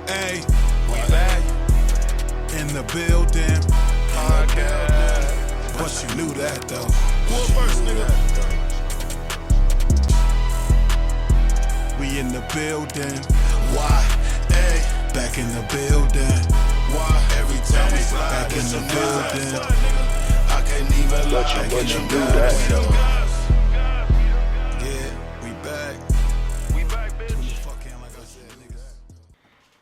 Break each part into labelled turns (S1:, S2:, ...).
S1: Hey, we back in the building. Podcast. But you knew that though. Who first, nigga? We in the building. Why? Hey, back in the building. Why? Every time we slide, back in the building. I can't even lie. But you knew that though. Yeah, we back. We back, bitch. Tune the fuck in, like I said, niggas.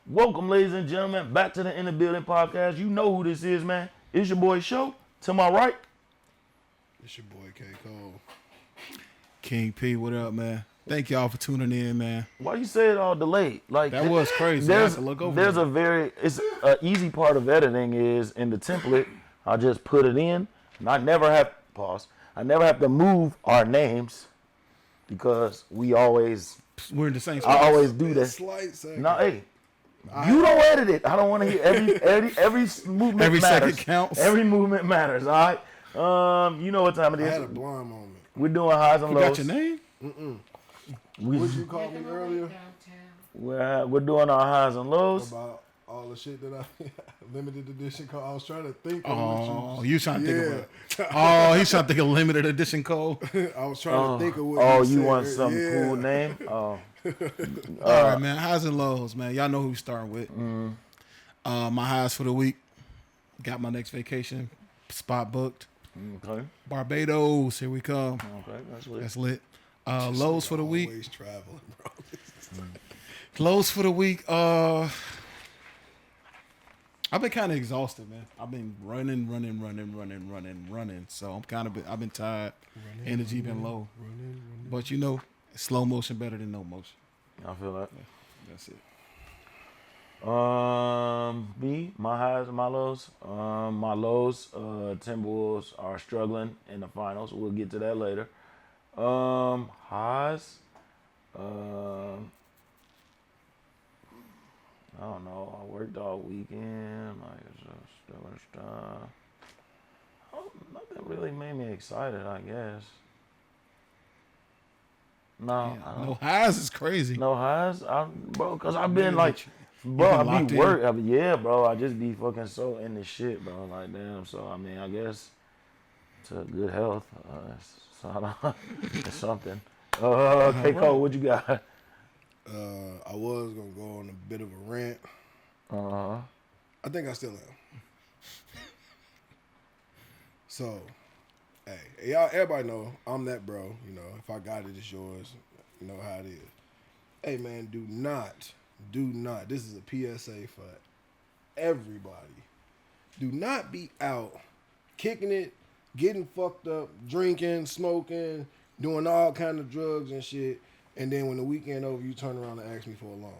S2: Welcome, ladies and gentlemen, back to the In the Building podcast. You know who this is, man. It's your boy Show. To my right,
S3: it's your boy K. Cole.
S1: King P, what up, man? Thank y'all for tuning in, man.
S2: why you say it all delayed? Like
S1: That was crazy. I had to look over
S2: There's
S1: it.
S2: it's an easy part of editing is in the template. I just put it in, and I never have to move our names because we're in the same spot. I always do that.
S3: Slight second.
S2: No, hey. You don't edit it. I don't want to hear every movement
S1: Every
S2: matters.
S1: second counts.
S2: Every movement matters, all right? You know what time it
S3: I
S2: is.
S3: had a blind moment.
S2: We're doing highs and
S1: You
S2: lows.
S1: got your name?
S3: What you called me earlier
S2: We're doing our highs and lows.
S3: about all the shit that I limited edition called. I was trying to think of
S1: Oh,
S3: what
S1: you trying to think of
S3: Yeah.
S1: it? Oh, he's trying to think of limited edition code.
S3: I was trying to think of what
S2: Oh,
S3: you
S2: you
S3: said.
S2: want some
S3: Yeah.
S2: cool name? Oh,
S1: All right, man. Highs and lows, man. Y'all know who we starting with. My highs for the week. Got my next vacation spot booked.
S2: okay.
S1: Barbados. Here we come.
S2: Okay, that's lit.
S1: That's lit. Lows for the week.
S3: Always traveling, bro.
S1: Lows for the week. I've been kind of exhausted, man. I've been running. So I've been tired. Energy been low. But you know, slow motion better than no motion.
S2: I feel that.
S1: That's it.
S2: Me, my highs and my lows. My lows, Timberwolves are struggling in the finals. We'll get to that later. Highs, I don't know. I worked all weekend. Like, it's just doing stuff. Nothing really made me excited, I guess. No, I don't.
S1: No highs is crazy.
S2: No highs, bro. Cause I've been like,
S1: been
S2: bro, I
S1: locked
S2: be
S1: in.
S2: work. Yeah, bro. I just be fucking so in this shit, bro. Like, damn. So I mean, I guess to good health. So I don't, it's something. K. Cole, what you got?
S3: I was gonna go on a bit of a rant. I think I still am. So, hey, y'all, everybody know I'm that bro. You know, if I got it, it's yours. You know how it is. Hey, man, do not. This is a PSA for everybody. Do not be out kicking it, getting fucked up, drinking, smoking, doing all kind of drugs and shit. And then when the weekend over, you turn around and ask me for a loan.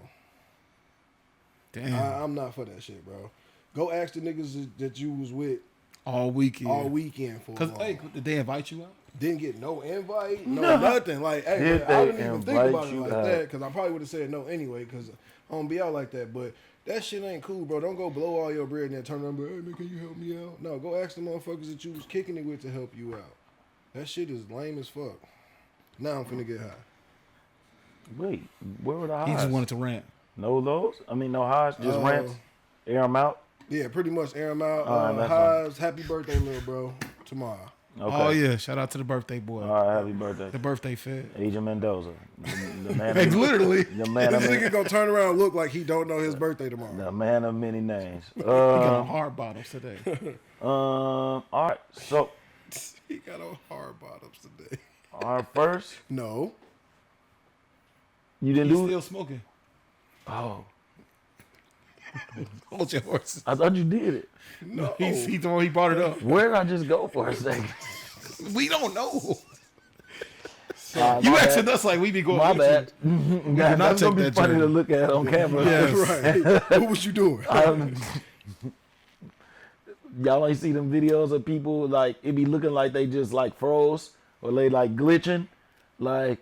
S1: Damn.
S3: I'm not for that shit, bro. Go ask the niggas that you was with
S1: all weekend.
S3: For a
S1: Cause
S3: loan.
S1: hey, did they invite you out?
S3: Didn't get no invite, nothing. Like, hey,
S2: Did
S3: man, I
S2: they
S3: didn't even think
S2: invite
S3: about it
S2: you
S3: like
S2: out?
S3: that because I probably would have said no anyway because I don't be out like that. But that shit ain't cool, bro. Don't go blow all your bread and then turn around and be like, hey, man, can you help me out? No, go ask the motherfuckers that you was kicking it with to help you out. That shit is lame as fuck. Now I'm finna get high.
S2: Wait, where were the highs?
S1: He just wanted to rant.
S2: No lows? I mean, no highs. Just rants. Air them out.
S3: Yeah, pretty much air them out.
S2: that's
S3: Highs, happy birthday, little bro, tomorrow.
S2: Okay.
S1: Oh yeah, shout out to the birthday boy.
S2: All right, happy birthday.
S1: The birthday fed.
S2: Agent Mendoza. The man
S1: Like,
S2: of,
S1: literally.
S2: the man
S3: This
S2: of,
S3: nigga gonna turn around and look like he don't know his birthday tomorrow.
S2: the man of many names.
S1: He got on hard bottoms today.
S2: All right, so
S3: He got on hard bottoms today.
S2: our first,
S3: No.
S2: you didn't
S1: He's
S2: do
S1: still smoking.
S2: Oh,
S1: Hold your horses.
S2: I thought you did it.
S3: No.
S1: He brought it up.
S2: Where did I just go for a second?
S1: We don't know.
S2: My
S1: You
S2: bad.
S1: asking us like we be going.
S2: My
S1: with
S2: bad.
S1: you.
S2: God,
S1: not
S2: that's gonna
S1: take
S2: be
S1: that
S2: funny to
S1: journey.
S2: look at on camera.
S1: Yes.
S3: Right. What was you doing?
S2: Y'all ain't see them videos of people like it be looking like they just like froze or they like glitching. Like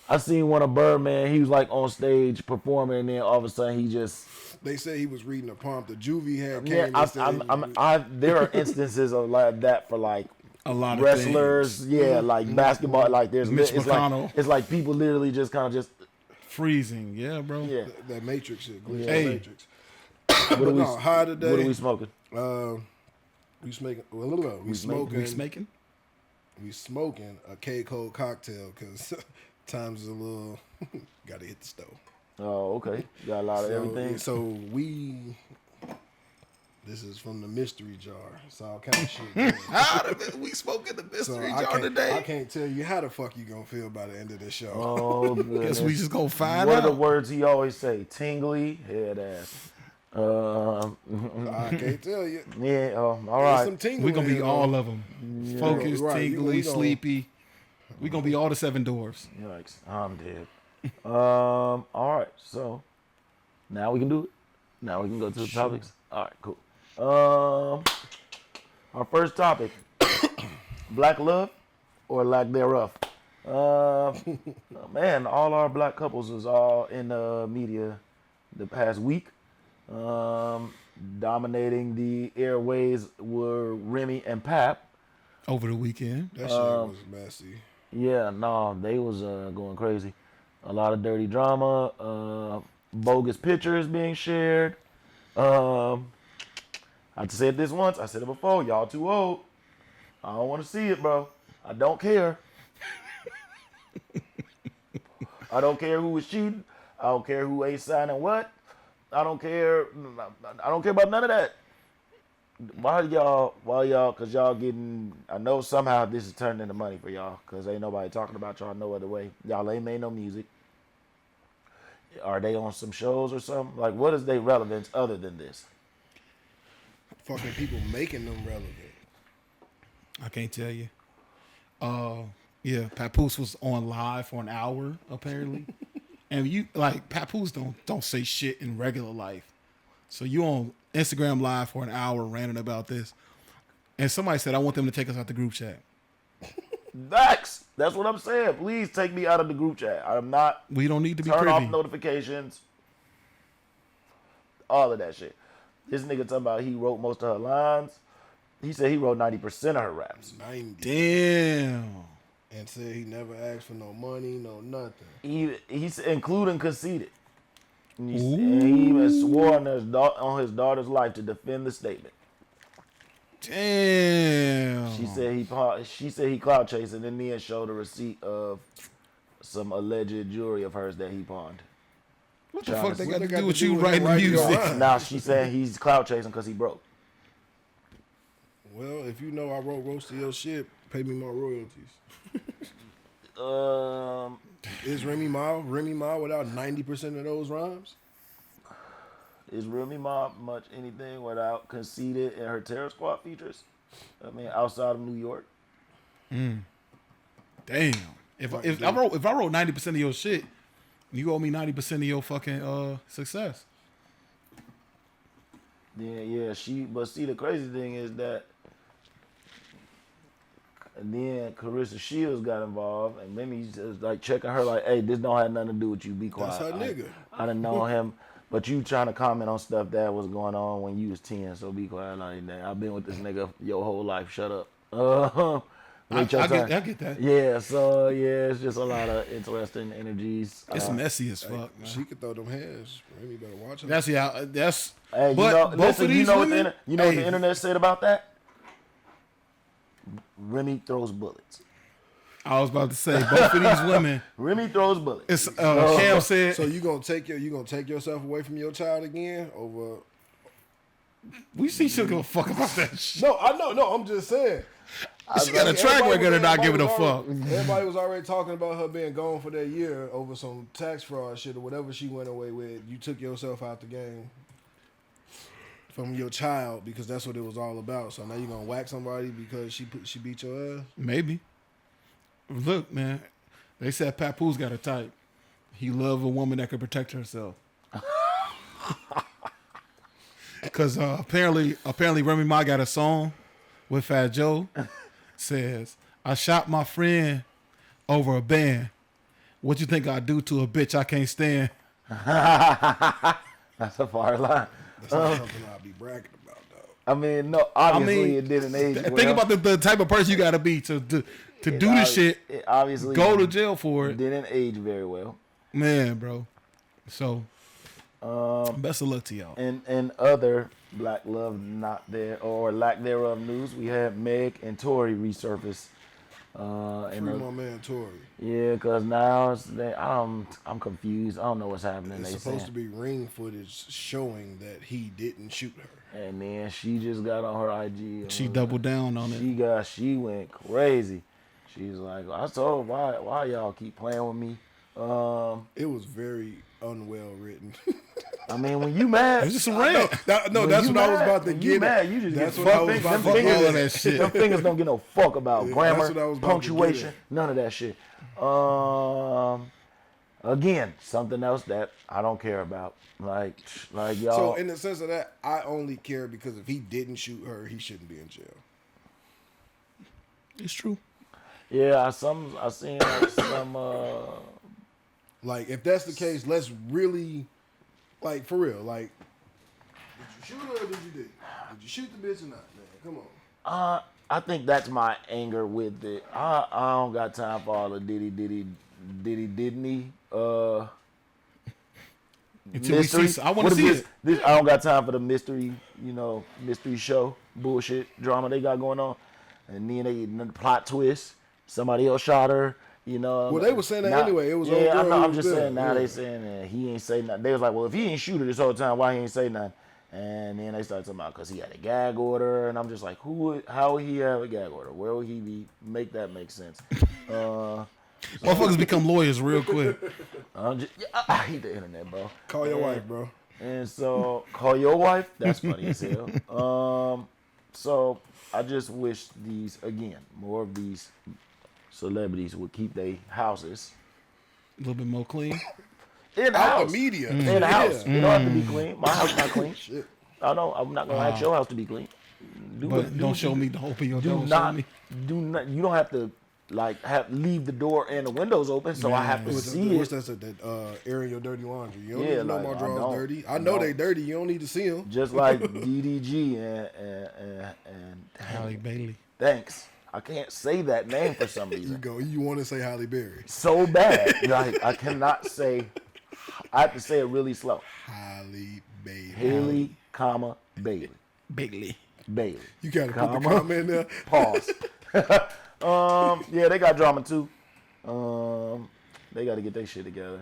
S2: I seen one of Birdman, he was like on stage performing and then all of a sudden he just
S3: They say he was reading a prompt. The juvie had
S2: yeah.
S3: came and said,
S2: There are instances of like that for like
S1: A lot of
S2: wrestlers,
S1: things.
S2: yeah, like basketball, like there's
S1: Mitch
S2: it's
S1: McConnell.
S2: like it's like people literally just kind of just
S4: freezing. Yeah, bro.
S2: Yeah.
S3: That Matrix shit. Glitch
S2: Yeah.
S4: Hey.
S3: Matrix.
S2: What
S3: But
S2: are we?
S3: no, high today.
S2: What are we smoking?
S3: We smoking. Well, we smoking.
S4: We smaking?
S3: We smoking a K-Code cocktail because times is a little. Got to hit the stove.
S2: Oh, okay. Got a lot of everything.
S3: So we. This is from the mystery jar. It's all kind of shit.
S4: We smoking the
S3: So
S4: mystery
S3: I can't tell you how the fuck you gonna feel by the end of this show.
S2: Oh, goodness.
S4: Guess we just gonna find
S2: What
S4: out.
S2: are the words he always say? Tingly, head ass.
S3: I can't tell you.
S2: Yeah. All
S3: There's
S2: right.
S3: some tingling
S4: We gonna be
S3: in
S4: all
S3: there.
S4: of them. Focused,
S3: Right,
S4: tingly,
S3: we gonna-
S4: sleepy. We gonna be all the 7 dwarfs.
S2: Yikes, I'm dead. All right. So now we can do it. Now we can go to the topics. All right. Cool. Our first topic: black love or lack thereof. Man, all our black couples was all in the media the past week. Dominating the airways were Remy and Pap.
S4: Over the weekend.
S3: That shit was messy.
S2: Yeah, no, they was going crazy. A lot of dirty drama, bogus pictures being shared. I said this once, I said it before, y'all too old. I don't want to see it, bro. I don't care. I don't care who is cheating. I don't care who ain't signing what. I don't care about none of that. Why y'all, cause y'all getting, I know somehow this is turning into money for y'all, cause ain't nobody talking about y'all no other way. Y'all ain't made no music. Are they on some shows or something? Like, what is their relevance other than this?
S3: Fucking people making them relevant.
S4: I can't tell you. Yeah, Papoose was on live for an hour apparently, and you like Papoose don't say shit in regular life, so you on Instagram live for an hour ranting about this, and somebody said I want them to take us out the group chat.
S2: That's what I'm saying. Please take me out of the group chat. I'm not.
S4: We don't need to be
S2: Turn
S4: privy.
S2: off notifications. All of that shit. This nigga talking about he wrote most of her lines. He said he wrote 90% of her raps.
S3: 90.
S4: Damn.
S3: And said he never asked for no money, no nothing.
S2: He's including conceited. And he even swore on his daughter's life to defend the statement.
S4: Damn.
S2: She said he clout chasing and then showed a receipt of some alleged jewelry of hers that he pawned.
S4: What the fuck they
S3: What
S4: got to do with you writing
S3: writing your
S4: music?
S3: rhymes?
S2: Now she's saying he's clout chasing because he broke.
S3: Well, if you know I wrote roast of your shit, pay me my royalties. Is Remy Ma without 90% of those rhymes?
S2: Is Remy Ma much anything without conceited in her Terror Squad features? I mean, outside of New York.
S4: Damn. If I wrote 90% of your shit, you owe me 90% of your fucking success.
S2: Yeah. But see, the crazy thing is that, and then Carissa Shields got involved, and then he's just like checking her, like, "Hey, this don't have nothing to do with you. Be quiet."
S3: That's her nigga.
S2: I didn't know him, but you trying to comment on stuff that was going on when you was 10, so be quiet. Like that. I've been with this nigga your whole life. Shut up.
S4: I get that.
S2: Yeah, so yeah, it's just a lot of interesting energies.
S4: It's messy as fuck, man.
S3: She could throw them hands. Remy better watch her.
S4: That's yeah. That's.
S2: Hey,
S4: but both
S2: listen,
S4: of these women.
S2: what the internet said about that? Remy throws bullets.
S4: I was about to say both of these women.
S2: Remy throws bullets.
S4: It's Cam said.
S3: So you gonna take yourself away from your child again over?
S4: We see she'll give a fuck about that shit.
S3: No, I know. No, I'm just saying.
S4: She got a track record of not giving a fuck.
S3: Everybody was already talking about her being gone for that year over some tax fraud shit or whatever she went away with. You took yourself out the game from your child because that's what it was all about. So now you're gonna whack somebody because she beat your ass?
S4: Maybe. Look, man. They said Papoose got a type. He love a woman that can protect herself. Because apparently Remy Ma got a song with Fat Joe. Says, I shot my friend over a band. What you think I do to a bitch I can't stand?
S2: That's a far line.
S3: That's not something I'll be bragging about, though.
S2: I mean, no, obviously it didn't age well.
S4: Think about the type of person you got to be to do this shit.
S2: It obviously
S4: go to jail for it.
S2: didn't age very well.
S4: Man, bro. So, best of luck to y'all.
S2: And other Black Love not there or lack thereof news, we had Meg and TORREY resurface.
S3: Free my man Tory.
S2: Yeah, because now I'm confused. I don't know what's happening.
S3: It's
S2: They
S3: supposed to
S2: saying.
S3: be ring footage showing that he didn't shoot her.
S2: And then she just got on her IG. And
S4: She doubled down on it.
S2: She went crazy. She's like, I told why y'all keep playing with me.
S3: It was very unwell written.
S2: I mean, when you mad,
S4: It's just a rant.
S3: That's
S2: when
S3: what
S2: you
S3: I was
S2: mad-
S3: about to
S2: when
S3: get.
S2: you mad, you just
S3: That's
S2: get
S3: what I
S2: fucked.
S3: was about to
S4: Fuck
S3: get.
S4: all
S3: at.
S4: of that shit.
S2: Them fingers don't give no fuck about
S3: Yeah,
S2: grammar,
S3: that's what I was about to get
S2: punctuation,
S3: at.
S2: none of that shit. Again, something else that I don't care about. Like y'all.
S3: So in the sense of that, I only care because if he didn't shoot her, he shouldn't be in jail.
S4: It's true.
S2: Yeah, I seen like some.
S3: Like if that's the case, let's really, like for real, like, did you shoot her or did you did? Did you shoot the bitch or not, man? Come on.
S2: I think that's my anger with it. I don't got time for all the didn't he?
S4: Until we
S2: Mystery.
S4: see, I want
S2: What
S4: to
S2: is
S4: see
S2: this?
S4: it.
S2: This I don't got time for the mystery, mystery show bullshit drama they got going on, and then the plot twist. Somebody else shot her.
S3: Well, they were saying that
S2: now-
S3: anyway. It was
S2: yeah.
S3: old
S2: I
S3: girl
S2: know.
S3: who
S2: I'm
S3: was
S2: just
S3: there.
S2: saying now
S3: Yeah.
S2: they saying that he ain't say nothing. They was like, well, if he ain't shoot her this whole time, why he ain't say nothing? And then they started talking about because he had a gag order, and I'm just like, how would he have a gag order? Where would he be? Make that make sense?
S4: Motherfuckers become lawyers real quick.
S2: I hate the internet, bro.
S3: Call your wife, bro.
S2: And so, call your wife. That's funny as hell. So I just wish more of these celebrities would keep their houses
S4: A little bit more clean.
S2: in the
S3: Out
S2: house.
S3: the media.
S2: In the house. It don't have to be clean. My house not clean.
S3: Shit.
S2: I know. I'm not gonna ask your house to be clean.
S4: Don't show me. Don't open your door.
S2: Do
S4: Show
S2: not.
S4: me.
S2: Do not. You don't have to leave the door and the windows open. So I have to see
S3: What's
S2: it.
S3: that? Airing your dirty laundry. You don't
S2: Yeah,
S3: need to know
S2: like,
S3: my
S2: I
S3: drawers
S2: don't.
S3: dirty. I
S2: I
S3: know
S2: don't.
S3: they dirty. You don't need to see them.
S2: Just like DDG and
S4: Halle Bailey.
S2: thanks. I can't say that name for some reason.
S3: You want to say Halle Berry?
S2: So bad. Like I cannot say. I have to say it really slow.
S3: Halle Bailey.
S2: Haley, comma Bailey.
S4: Bailey.
S2: Bailey.
S3: You gotta put the
S2: Comma.
S3: comment there.
S2: Pause. Yeah, they got drama too. They got to get their shit together.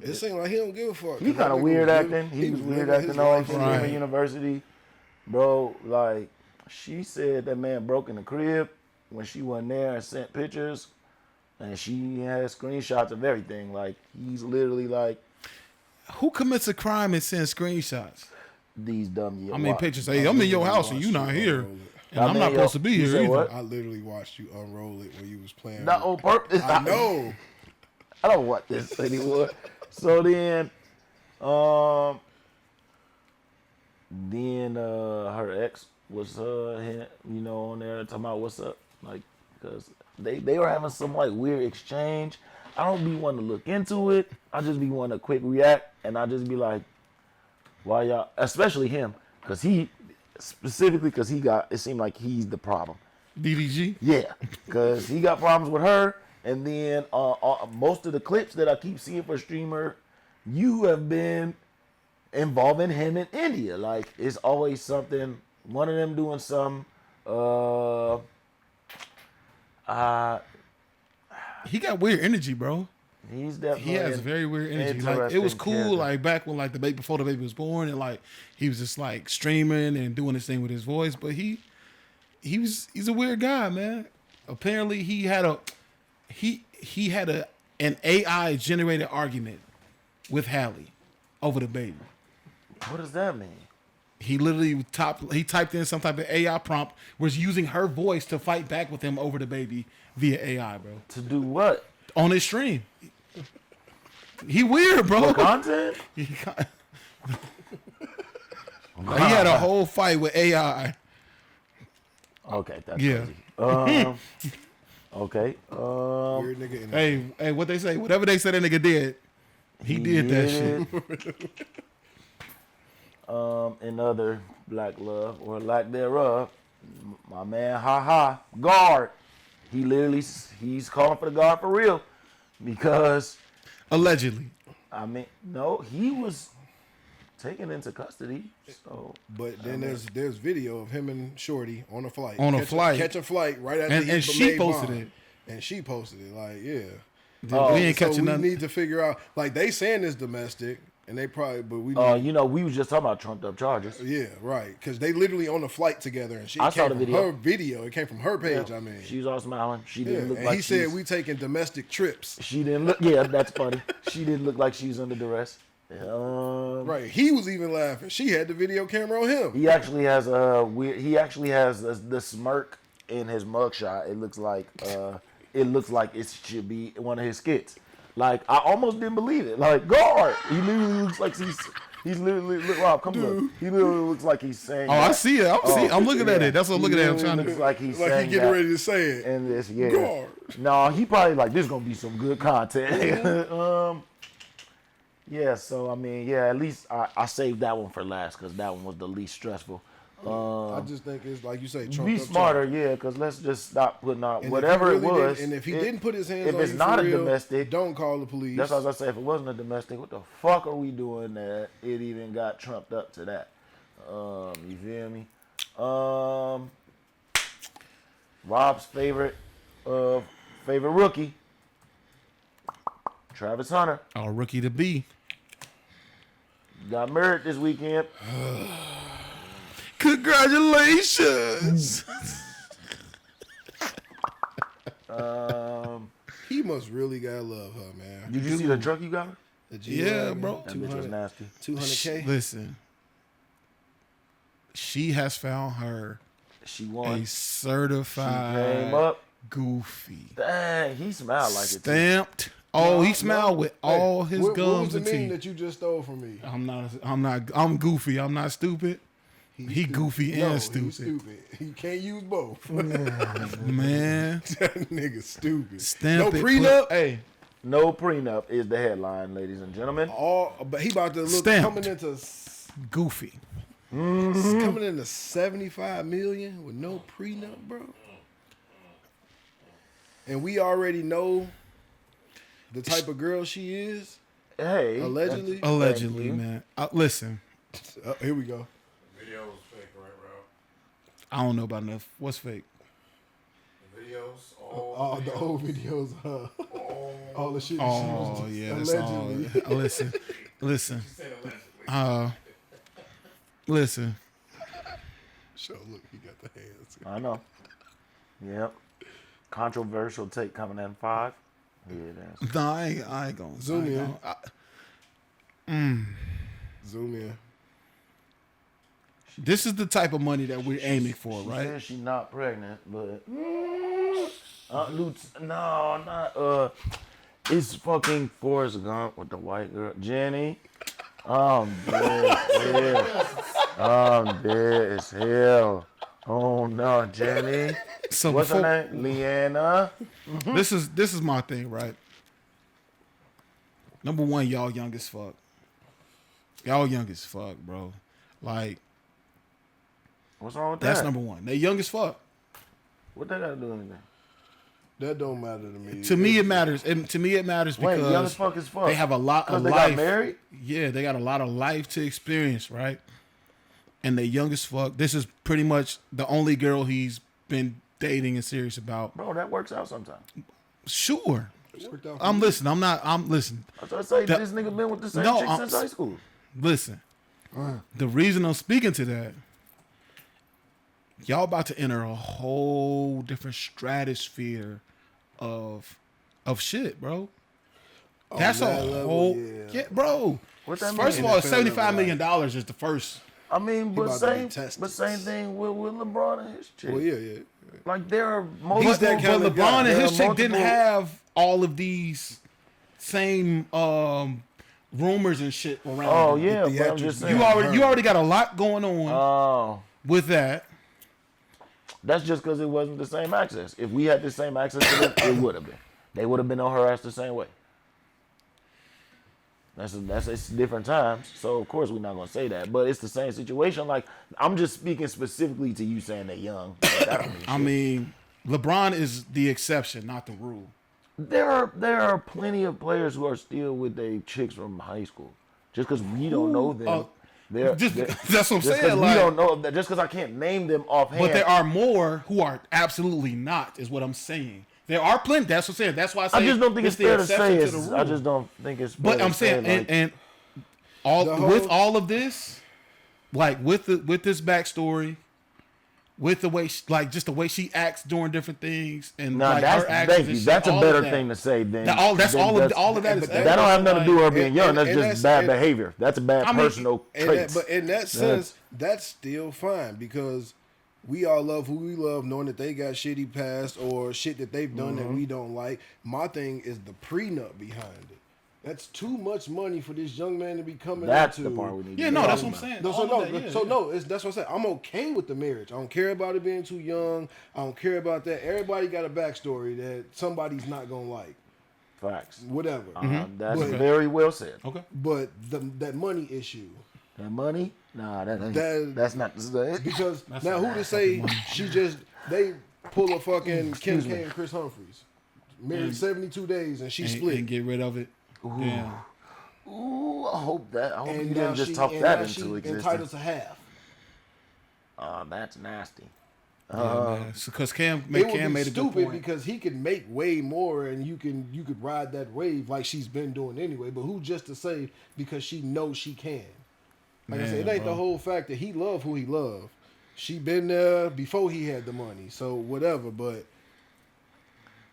S3: It seemed like he don't give a fuck.
S2: He kind of weird acting. He was weird acting on
S4: Right.
S2: University, bro. Like she said, that man broke in the crib when she wasn't there and sent pictures, and she has screenshots of everything. Like he's literally like
S4: Who commits a crime and sends screenshots?
S2: these dumb.
S4: I mean, pictures. Hey, I'm in your house and you not here, and I'm not supposed to be
S2: You
S4: here
S2: said
S4: either.
S2: what?
S3: I literally watched you unroll it when you was playing.
S2: Not on purpose.
S3: I know.
S2: I don't want this anymore. So then, her ex was on there talking about what's up, like because they were having some like weird exchange. I don't be wanting to look into it. I just be wanting to quick react, and I just be like, why y'all, especially him, because he got, it seemed like he's the problem.
S4: DDG.
S2: Yeah, because he got problems with her, and then most of the clips that I keep seeing for streamer, you have been involving him in India. Like it's always something. One of them doing some.
S4: He got weird energy, bro.
S2: He's definitely.
S4: He has very weird energy. Like it was cool,
S2: character.
S4: like back when like the baby before the baby was born, and like he was just like streaming and doing his thing with his voice. But he's a weird guy, man. Apparently he had an AI generated argument with Halle over the baby.
S2: What does that mean?
S4: He literally typed in some type of AI prompt, was using her voice to fight back with him over the baby via AI, bro.
S2: To do what?
S4: On his stream. He weird, bro.
S2: For content?
S4: He had a whole fight with AI.
S2: Okay, that's
S4: Yeah.
S2: crazy. Okay.
S3: Weird nigga in there.
S4: Hey, what they say? Whatever they said that nigga did, he did that shit.
S2: In other black love or lack thereof, my man, guard. He's calling for the guard for real, because
S4: Allegedly.
S2: I mean, no, he was taken into custody. So,
S3: But then there's video of him and Shorty on a flight. Catch a flight right after
S4: and she posted
S3: bomb.
S4: it.
S3: And she posted it. Like, yeah.
S4: We ain't catching
S3: we
S4: nothing.
S3: need to figure out. Like, they saying it's domestic, and they probably, but we.
S2: you know, we was just talking about trumped up charges.
S3: Yeah, right. Because they literally on a flight together, and
S2: I saw the video.
S3: Her video. It came from her page.
S2: Yeah.
S3: I mean,
S2: She was all smiling. She didn't look
S3: and
S2: like
S3: he said we taking domestic trips.
S2: She didn't look. Yeah, that's funny. She didn't look like she was under duress.
S3: Right. He was even laughing. She had the video camera on him.
S2: He actually has a weird. He actually has the smirk in his mugshot. It looks like it should be one of his skits. Like, I almost didn't believe it. Like, guard. He literally looks like he's literally look. Rob, come look. He literally looks like he's saying.
S4: Oh, I see it. I'm looking at
S2: yeah.
S4: it. That's what I'm looking at. I'm trying
S2: Looks
S4: to.
S2: like he's
S3: Like
S2: saying
S3: he getting
S2: that.
S3: ready to say it.
S2: And this, yeah.
S3: Guard.
S2: No, he probably like this gonna be some good content. Yeah. So I mean, yeah. At least I saved that one for last because that one was the least stressful.
S3: I just think it's like you say.
S2: Be smarter, yeah, because let's just stop putting out
S3: And
S2: whatever
S3: if he
S2: it
S3: really
S2: was.
S3: didn't- and if he didn't put his hands
S2: if
S3: on
S2: it's
S3: you
S2: not
S3: for
S2: a
S3: real,
S2: domestic,
S3: don't call the police.
S2: that's what I was gonna say. If it wasn't a domestic, what the fuck are we doing that it even got trumped up to that? You feel me? Rob's favorite rookie, Travis Hunter,
S4: Oh, rookie to be.
S2: got married this weekend.
S4: Congratulations.
S3: He must really gotta love her, man.
S2: Did you see the truck you got her?
S3: The
S4: Yeah,
S3: G-Wagon,
S4: bro.
S2: That bitch was nasty.
S3: 200K.
S4: Listen. She has found her
S2: She won.
S4: a
S2: She
S4: certified
S2: came up.
S4: goofy.
S2: Dang, he smiled like it. Too.
S4: Stamped. Oh, he smiled with all his
S3: what was
S4: gums
S3: the
S4: and
S3: meme
S4: teeth.
S3: that you just stole from me?
S4: I'm goofy. I'm not stupid. He goofy
S3: No,
S4: and
S3: he's
S4: stupid.
S3: stupid. He can't use both.
S4: Man.
S3: That nigga stupid.
S4: Stamp
S3: no
S4: it,
S3: prenup.
S4: Hey.
S2: No prenup is the headline, ladies and gentlemen.
S3: But he about to look
S4: Stamped. Goofy.
S3: coming into 75 million with no prenup, bro. And we already know the type of girl she is.
S2: Hey,
S3: Allegedly.
S2: that's-
S4: Allegedly,
S2: you.
S4: man. Listen,
S3: Here we go.
S5: Video was fake, right, Rob?
S4: I don't know about enough. What's fake?
S5: The videos,
S3: All the old videos, all the shit. That
S4: Oh,
S3: she was
S4: yeah. That's all.
S3: allegedly.
S4: Listen.
S5: said allegedly.
S4: Listen.
S3: So look, he got the hands.
S2: I know. Yep. Controversial take coming in 5. Yeah, that's.
S4: No, I ain't gonna
S3: Zoom
S4: I ain't
S3: in.
S4: gonna-
S3: Zoom in.
S4: This is the type of money that we're aiming for,
S2: She
S4: right?
S2: said she's not pregnant, but no, not it's fucking Forrest Gump with the white girl, Jenny. I'm dead as hell. I'm dead as hell. Oh no, Jenny.
S4: So
S2: What's
S4: before,
S2: her name? Leanna.
S4: this is my thing, right? Number one, y'all young as fuck. Y'all young as fuck, bro. Like,
S2: What's wrong with
S4: that's
S2: that?
S4: number one. They young as fuck.
S2: What they gotta do with anything?
S3: That don't matter to me.
S4: To me, it matters. And to me, it matters
S2: Wait,
S4: because
S2: young as fuck as fuck.
S4: they have a lot of
S2: they
S4: life.
S2: got married?
S4: Yeah, they got a lot of life to experience, right? And they young as fuck. This is pretty much the only girl he's been dating and serious about.
S2: Bro, that works out sometimes.
S4: Sure.
S3: It worked out for
S4: I'm
S3: me.
S4: listening. I'm listening.
S2: I was gonna say
S4: That-
S2: this nigga been with the same
S4: No,
S2: chick
S4: I'm-
S2: since high school.
S4: Listen. The reason I'm speaking to that, y'all about to enter a whole different stratosphere of shit, bro. That's a
S3: that level,
S4: whole
S3: yeah.
S4: bro.
S2: What that
S4: First
S2: mean?
S4: of all,
S3: NFL
S4: $75 million is the first.
S2: I mean, but
S3: about to be
S2: same,
S3: tested.
S2: but same thing with LeBron and his chick.
S3: Well, yeah.
S2: Like there are multiple.
S3: He's that kind
S4: But
S3: of guy.
S4: LeBron and
S2: There
S4: his
S2: are
S4: chick didn't
S2: multiple-
S4: have all of these same rumors and shit around.
S2: Oh
S4: them.
S2: yeah,
S3: The
S2: but I'm
S3: theatrics.
S2: just saying.
S4: You already got a lot going on
S2: Oh,
S4: with that.
S2: that's just because it wasn't the same access. If we had the same access to them, it would have been. They would have been on her ass the same way. It's different times, so of course we're not gonna say that. But it's the same situation. Like I'm just speaking specifically to you saying they're young. That don't mean
S4: I
S2: shit.
S4: mean, LeBron is the exception, not the rule.
S2: There are plenty of players who are still with their chicks from high school. Just because we don't know them.
S4: That's what I'm
S2: just
S4: saying.
S2: because we
S4: Like,
S2: don't know them, just because I can't name them offhand.
S4: but there are more who are absolutely not, is what I'm saying. There are plenty. That's what I'm saying. That's why I say
S2: I just don't think it's
S4: the
S2: fair to
S4: exception
S2: say
S4: the
S2: it's.
S4: rule.
S2: I just don't think it's.
S4: But
S2: fair
S4: I'm
S2: to say,
S4: saying,
S2: like,
S4: and all
S3: The whole-
S4: with all of this, like with this backstory, with the way just the way she acts during different things, and
S2: nah,
S4: like
S2: that's
S4: her actions
S2: thank
S4: and
S2: you.
S4: shit,
S2: That's a
S4: all
S2: better
S4: of that.
S2: thing to say than
S4: All of that is
S2: that don't have nothing to do with her being young. That's
S3: and
S2: just
S3: that's-
S2: bad
S3: and-
S2: behavior. That's a bad
S4: I mean,
S2: personal trait.
S3: But in that sense, that's still fine because we all love who we love, knowing that they got shitty past or shit that they've done that we don't like. My thing is the prenup behind it. That's too much money for this young man to be coming
S2: That's
S3: into.
S2: the part we need.
S4: Yeah,
S2: to
S4: no,
S2: talk
S4: that's what I'm
S2: about.
S4: saying.
S3: No,
S4: All of that, yeah.
S3: that's what I'm saying. I'm okay with the marriage. I don't care about it being too young. I don't care about that. Everybody got a backstory that somebody's not gonna like.
S2: Facts.
S3: Whatever.
S2: That's
S3: But-
S2: very well said.
S4: Okay.
S3: But that money issue.
S2: That money? Nah,
S3: That-
S2: that's not the same.
S3: Because now who to say they pull a fucking Kim K and Chris Humphries. Married 72 days and she split.
S4: And get rid of it. Yeah.
S2: Ooh, I hope you
S3: now
S2: didn't just
S3: she-
S2: talk
S3: and
S2: that
S3: now
S2: into
S3: she
S2: existence.
S3: entitled to half.
S2: That's nasty.
S4: Because Cam
S3: It would
S4: made
S3: be
S4: a good
S3: stupid
S4: point.
S3: because he could make way more and you could ride that wave like she's been doing anyway. But who just to say because she knows she can? Like I said, it
S4: Man,
S3: ain't
S4: bro.
S3: the whole fact that he loved who he loved. She been there before he had the money, so whatever. But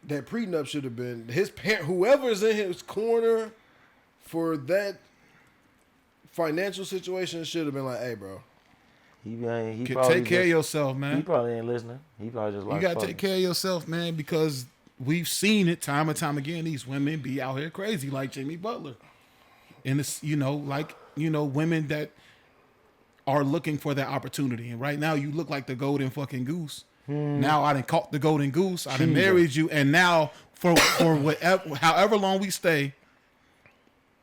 S3: that prenup should have been his parent. Whoever's in his corner for that financial situation should have been like, "Hey, bro,
S2: He
S4: Take
S2: probably
S4: care of
S2: just-
S4: yourself,
S2: He
S4: man.
S2: probably ain't listening. He probably just like
S4: You gotta
S2: fuck
S4: take
S2: it.
S4: care of yourself, man, because we've seen it time and time again. These women be out here crazy, like Jimmy Butler, and it's women that are looking for that opportunity. And right now, you look like the golden fucking goose. Now I done caught the golden goose. I done married you, and now for whatever, however long we stay,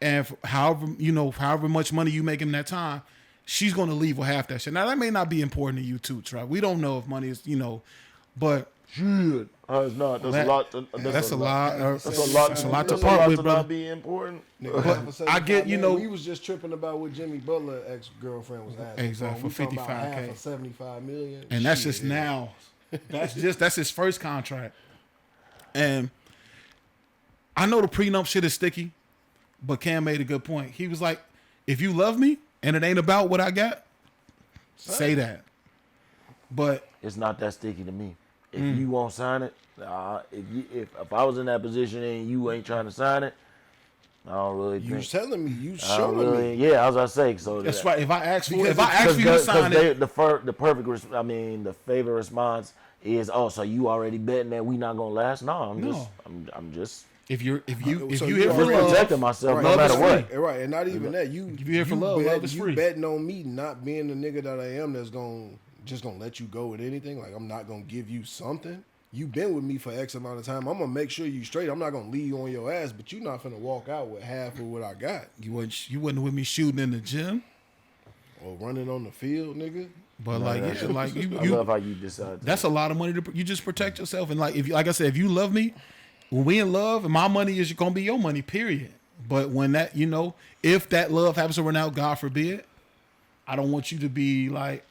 S4: and however much money you make in that time, she's gonna leave with half that shit. Now that may not be important to you too, Trav. We don't know if money is, but
S2: Shit. It's not. That's a lot.
S4: that's a lot.
S2: That's a lot.
S4: That's a lot to
S2: That's
S4: part with,
S2: not
S4: brother.
S2: be important.
S3: nigga, half of
S4: I get,
S3: 75
S4: you know-
S3: we was just tripping about what Jimmy Butler ex girlfriend was asking.
S4: Exactly,
S3: We
S4: for
S3: talking about
S4: 55K.
S3: half of 75 million,
S4: And that's
S3: Shit.
S4: just now. That's his first contract. And I know the prenup shit is sticky, but Cam made a good point. He was like, if you love me and it ain't about what I got, say that. But
S2: It's not that sticky to me. If you won't sign it, if I was in that position and you ain't trying to sign it, I don't really
S3: You
S2: think.
S3: telling me, you
S2: I don't
S3: showing
S2: really,
S3: me.
S2: yeah, I was gonna say so.
S4: that's
S2: that-
S4: right. If I ask for
S3: Because
S4: you to sign it,
S2: the perfect, the favorite response is, oh, so you already betting that we not gonna last? No, I'm just
S4: if you
S3: So
S4: here
S3: you
S4: for
S3: already
S4: love,
S2: protecting myself no
S3: Right,
S2: matter
S3: that's
S2: what.
S3: free. Right, and not even that. You
S4: If you're here for love, love is
S3: you
S4: free.
S3: betting on me not being the nigga that I am that's just gonna let you go with anything. Like I'm not gonna give you something. You been with me for X amount of time. I'm gonna make sure you straight. I'm not gonna leave you on your ass, but you're not finna walk out with half of what I got
S4: you wasn't with me shooting in the gym.
S3: or running on the field, nigga.
S4: But like you
S2: I love how you decide.
S4: that's a lot of money to you just protect yourself. And like like I said, if you love me, when we in love, and my money is gonna be your money, period. But when that if that love happens to run out, God forbid, I don't want you to be like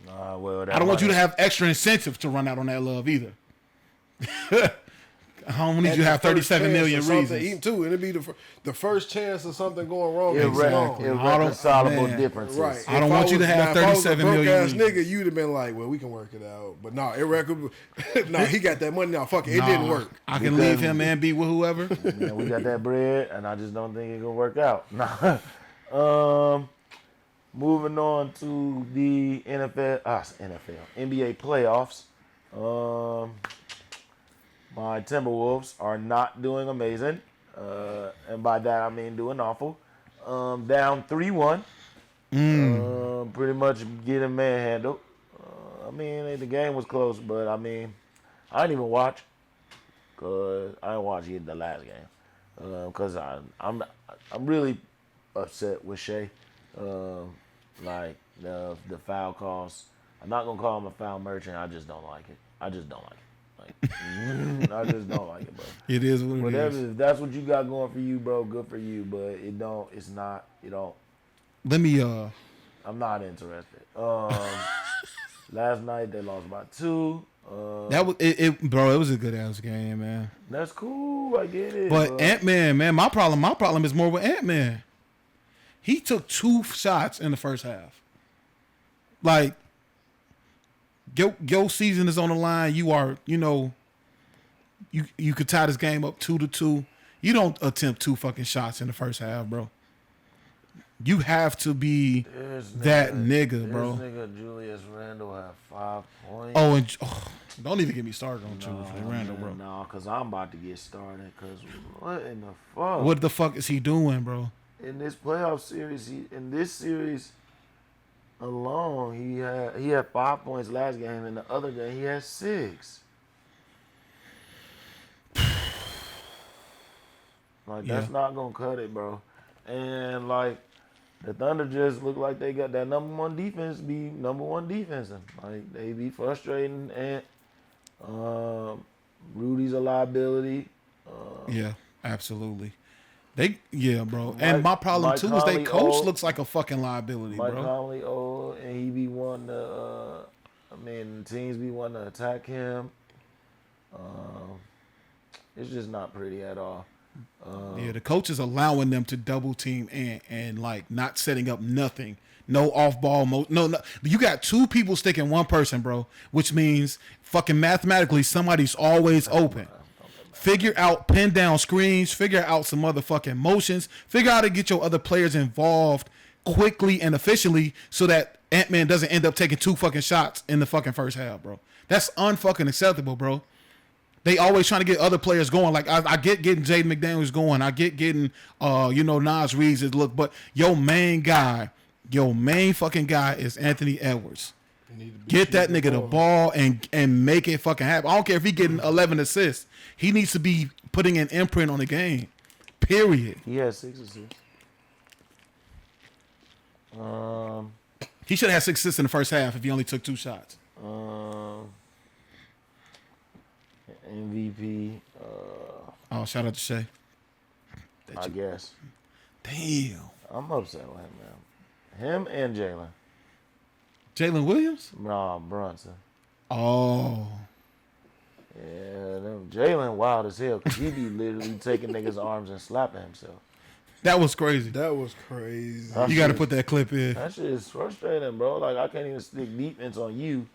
S4: I don't want you to have extra incentive to run out on that love either. I don't need you to have 37 million reasons.
S3: Even too, and it'd be the first chance of something going wrong. It's gone.
S2: irreconcilable
S4: man.
S2: differences.
S3: Right.
S4: I don't
S3: If
S4: want you to
S3: was-
S4: have
S3: now, if I was
S4: 37
S3: a
S4: million
S3: broke ass
S4: reasons.
S3: nigga, you'd have been like, well, we can work it out. But no, irreconcilable. No, he got that money now. Fuck it. It didn't work.
S4: I can leave him and be with whoever.
S2: Man, we got that bread, and I just don't think it's gonna work out. Nah. Moving on to the NBA playoffs. My Timberwolves are not doing amazing, and by that I mean doing awful. Down 3-1. Pretty much getting manhandled. I mean, the game was close, but I mean, I didn't even watch because I didn't watch even the last game because I'm really upset with Shea. Like the foul calls. I'm not gonna call him a foul merchant. I just don't like it. I just don't like it. Like, I just don't like it, bro.
S4: It is what it
S2: Whatever,
S4: is.
S2: if that's what you got going for you, bro, good for you. But it's not,
S4: Let me
S2: I'm not interested. Last night they lost by 2.
S4: that was it, bro. It was a good ass game, man.
S2: That's cool. I get it.
S4: But Ant-Man, man, my problem is more with Ant-Man. He took 2 shots in the first half. Like, your season is on the line. You are, you could tie this game up 2-2. You don't attempt 2 fucking shots in the first half, bro. You have to be that nigga, bro.
S2: This nigga Julius Randle had 5 points.
S4: Oh, and don't even get me started on Julius Randle, bro.
S2: No, because I'm about to get started. Because what in the fuck?
S4: What the fuck is he doing, bro?
S2: In this playoff series, in this series alone, he had 5 points last game. In the other game, he had 6. Like, that's not going to cut it, bro. And, like, the Thunder just look like they got that number one defense be number one defense. Like, they be frustrating, and Rudy's a liability.
S4: Yeah, absolutely. Bro. And my problem, too, is they coach looks like a fucking liability,
S2: Mike
S4: bro.
S2: Conley old, and he be wanting to, teams be wanting to attack him. It's just not pretty at all.
S4: The coach is allowing them to double team and like not setting up nothing. No off ball. No. You got 2 people sticking 1 person, bro, which means fucking mathematically somebody's always open. Figure out pin down screens. Figure out some motherfucking motions. Figure out how to get your other players involved quickly and efficiently so that Ant-Man doesn't end up taking 2 fucking shots in the fucking first half, bro. That's unfucking acceptable, bro. They always trying to get other players going. Like, I get getting Jaden McDaniels going. I get getting, Nas Reed's look. But your main fucking guy is Anthony Edwards. Get that nigga the ball and make it fucking happen. I don't care if he getting 11 assists. He needs to be putting an imprint on the game. Period.
S2: He had 6 assists.
S4: He should have had 6 assists in the first half if he only took 2 shots.
S2: MVP.
S4: Shout out to Shea.
S2: I guess.
S4: Damn.
S2: I'm upset with him, man. Him and Jalen.
S4: Jalen Williams?
S2: Nah, Brunson.
S4: Oh.
S2: Yeah, Jalen wild as hell because he be literally taking niggas' arms and slapping himself.
S4: That was crazy.
S3: That was crazy.
S4: You got to put that clip in.
S2: That shit is frustrating, bro. Like, I can't even stick defense on you.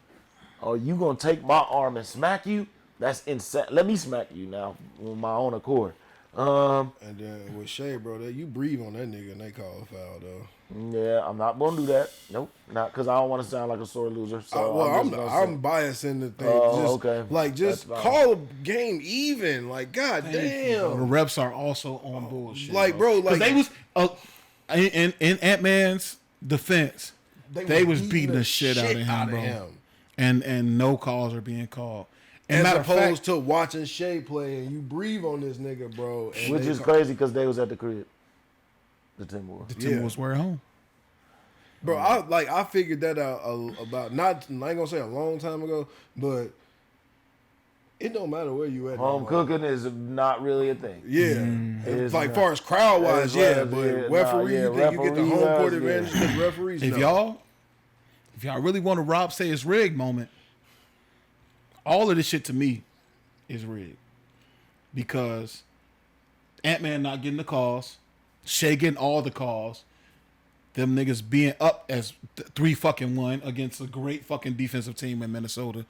S2: Oh, you gonna take my arm and smack you? That's insane. Let me smack you now on my own accord.
S3: And then with Shea, bro, you breathe on that nigga and they call a foul, though.
S2: Yeah, I'm not gonna do that. Nope, not because I don't want to sound like a sore loser. So
S3: I'm biased in the thing.
S2: Okay.
S3: Like, just call a game even. Like, goddamn.
S4: The reps are also on bullshit.
S3: Like, bro, like
S4: they was in Ant-Man's defense, they was beating the shit out of him, bro. And no calls are being called. And
S3: as opposed to watching Shea play and you breathe on this nigga, bro.
S2: Which is crazy because they was at the crib. The Timberwolves.
S4: The Timberwolves were at home.
S3: Bro, I figured that out about I ain't gonna say a long time ago, but it don't matter where you at.
S2: Home cooking is not really a thing.
S3: Yeah, it's like far as crowd wise, yeah, but referee, you think you get the home court advantage because referees.
S4: If y'all really want to Rob say it's rigged moment, all of this shit to me is rigged because Ant-Man not getting the calls, Shea getting all the calls, them niggas being up as 3-1 against a great fucking defensive team in Minnesota.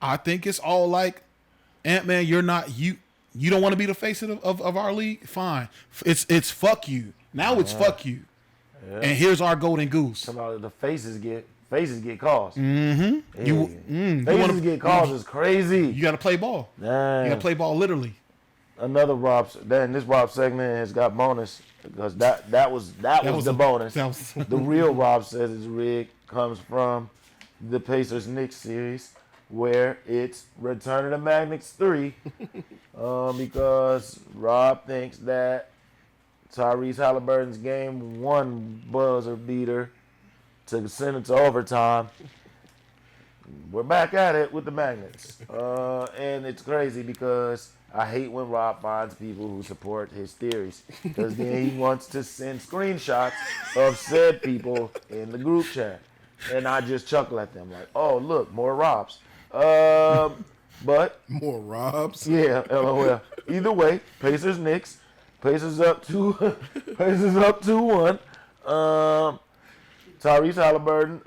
S4: I think it's all like, Ant-Man, you're not you don't want to be the face of our league? Fine. It's fuck you. Now it's fuck you. Yeah. And here's our golden goose.
S2: Somehow the faces get calls.
S4: Mm-hmm.
S2: Yeah. Faces get calls is crazy.
S4: You got to play ball.
S2: Damn.
S4: You got to play ball literally.
S2: Another Rob. Then this Rob segment has got bonus because that was the bonus. The real Rob says it's rigged comes from the Pacers Knicks series where it's Return of the Magnets 3 because Rob thinks that Tyrese Halliburton's game 1 buzzer beater to send it to overtime we're back at it with the magnets. And it's crazy because I hate when Rob finds people who support his theories, because then he wants to send screenshots of said people in the group chat. And I just chuckle at them like, oh, look, more Robs. But
S3: More Robs.
S2: yeah, LOL. Either way, Pacers Knicks. Pacers up 2-1. Tyrese Halliburton,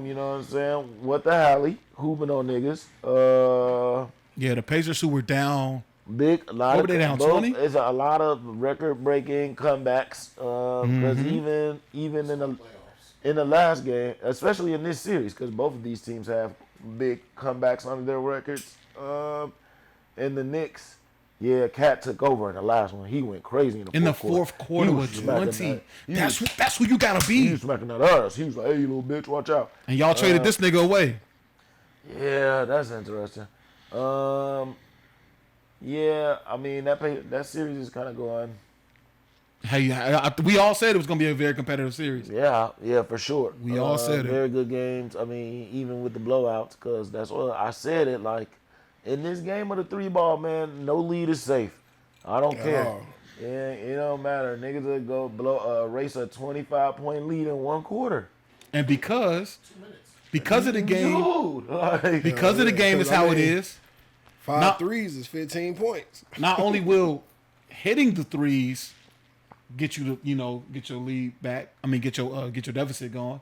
S2: you know what I'm saying? What the Halley? Hooping on niggas.
S4: Yeah, the Pacers who were down.
S2: Big, a lot
S4: What
S2: of
S4: were they down,
S2: both-
S4: 20?
S2: It's a lot of record-breaking comebacks. Because even in the last game, especially in this series, because both of these teams have big comebacks under their records. And the Knicks, yeah, Cat took over in the last one. He went crazy in the fourth quarter.
S4: Fourth quarter
S2: He
S4: with
S2: was smacking
S4: 20.
S2: that.
S4: That's who you gotta
S2: He
S4: be.
S2: was smacking that ass. He was like, hey, you little bitch, watch out.
S4: And y'all traded this nigga away.
S2: Yeah, that's interesting. Yeah, I mean, that series is kind of going.
S4: Hey, we all said it was gonna be a very competitive series.
S2: Yeah, for sure.
S4: We all said it.
S2: Very good games. I mean, even with the blowouts, because that's what I said it. Like, in this game of the 3-ball, man, no lead is safe. I don't care.
S3: all.
S2: Yeah, it don't matter. Niggas will go race a 25-point lead in 1 quarter.
S4: And because of the game,
S2: Dude, like,
S4: because of the game is how it is.
S3: 5
S4: Not-
S3: threes is 15 points.
S4: Not only will hitting the threes get you to, get your lead back. I mean, get your deficit going.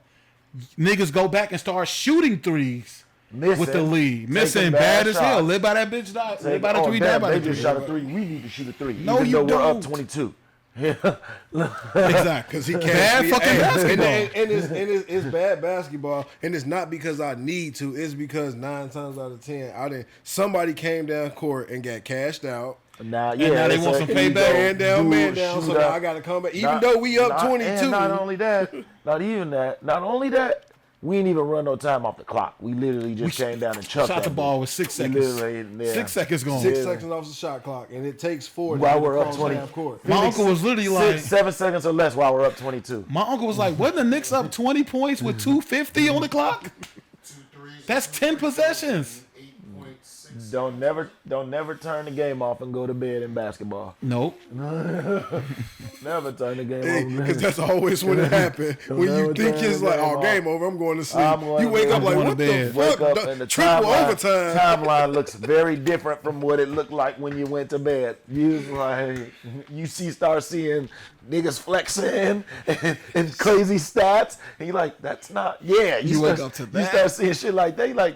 S4: Niggas go back and start shooting threes with the lead, missing
S2: Taking
S4: bad
S2: bad
S4: as hell.
S2: shots.
S4: Live by that bitch. Live by the three. Die
S2: damn,
S4: by
S2: they
S4: the
S2: just
S4: three.
S2: shot a 3. We need to shoot a 3.
S4: No,
S2: even
S4: you
S2: though we're up
S4: don't.
S2: 22.
S4: Exactly.
S3: Because he can't
S4: Bad fucking basketball.
S3: And it's bad basketball, and it's not because I need to. It's because 9 times out of 10, somebody came down court and got cashed out.
S2: Now,
S4: now they
S2: it's
S4: want
S2: a
S4: some payback.
S3: Man down. So now I got to come back. Even though we up 22.
S2: And not only that, we ain't even run no time off the clock. We literally just came down and chucked
S4: Shot
S2: that
S4: the ball
S2: bitch.
S4: with 6
S2: We
S4: seconds.
S2: literally, yeah.
S4: 6 seconds gone.
S3: 6 seconds off the shot clock, and it takes 4 to
S2: While
S3: get
S2: we're up
S3: across
S2: 20.
S3: half court.
S4: My uncle was literally like,
S2: 7 seconds or less while we're up 22.
S4: my uncle was like, wasn't the Knicks up 20 points with 2:50 on the clock?
S5: 2 threes.
S4: That's 10 possessions.
S5: 8.6.
S2: Don't never turn the game off and go to bed in basketball.
S4: Nope.
S2: Never turn the game off.
S3: Because that's always when it happens. When you
S2: never
S3: think
S2: turn
S3: it's
S2: the
S3: like,
S2: game
S3: oh,
S2: off.
S3: game over, I'm going to sleep.
S2: I'm going
S3: You
S2: to
S3: wake
S2: bed.
S3: up like,
S4: I'm going
S3: what
S4: to
S3: the
S4: bed.
S2: Wake
S3: fuck?
S2: up and the
S3: Triple
S2: timeline,
S3: overtime.
S2: timeline looks very different from what it looked like when you went to bed. Start seeing niggas flexing and crazy stats, and you're like, that's not. Yeah,
S4: You wake up to
S2: You
S4: that.
S2: start seeing shit like that. You're like,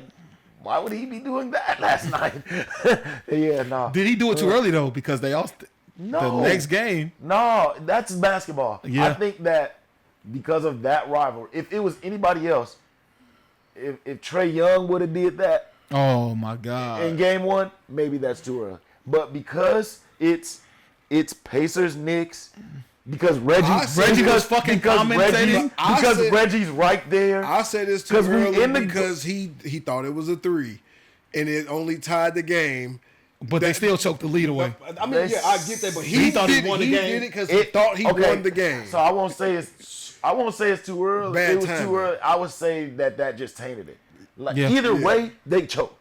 S2: why would he be doing that last night? Yeah, no.
S4: Did he do it too early though? Because they all
S2: No.
S4: the next game.
S2: No, that's basketball.
S4: Yeah.
S2: I think that because of that rivalry, if it was anybody else, if Trae Young would have did that
S4: Oh my God.
S2: in game 1, maybe that's too early. But because it's Pacers Knicks, because
S4: Reggie was fucking commentating.
S2: Reggie's right there.
S3: I said this too
S2: 'Cause we
S3: early
S2: in the-
S3: because he thought it was a 3, and it only tied the game.
S4: But they still choked the lead away.
S3: I mean, yeah, I get that, but
S4: He thought he won the game.
S3: He did it because he thought he won the game.
S2: So I won't say it's too early.
S3: Bad
S2: It was
S3: timing.
S2: too early. I would say that just tainted it. Like
S4: Yeah.
S2: either
S3: Yeah.
S2: way, they choked.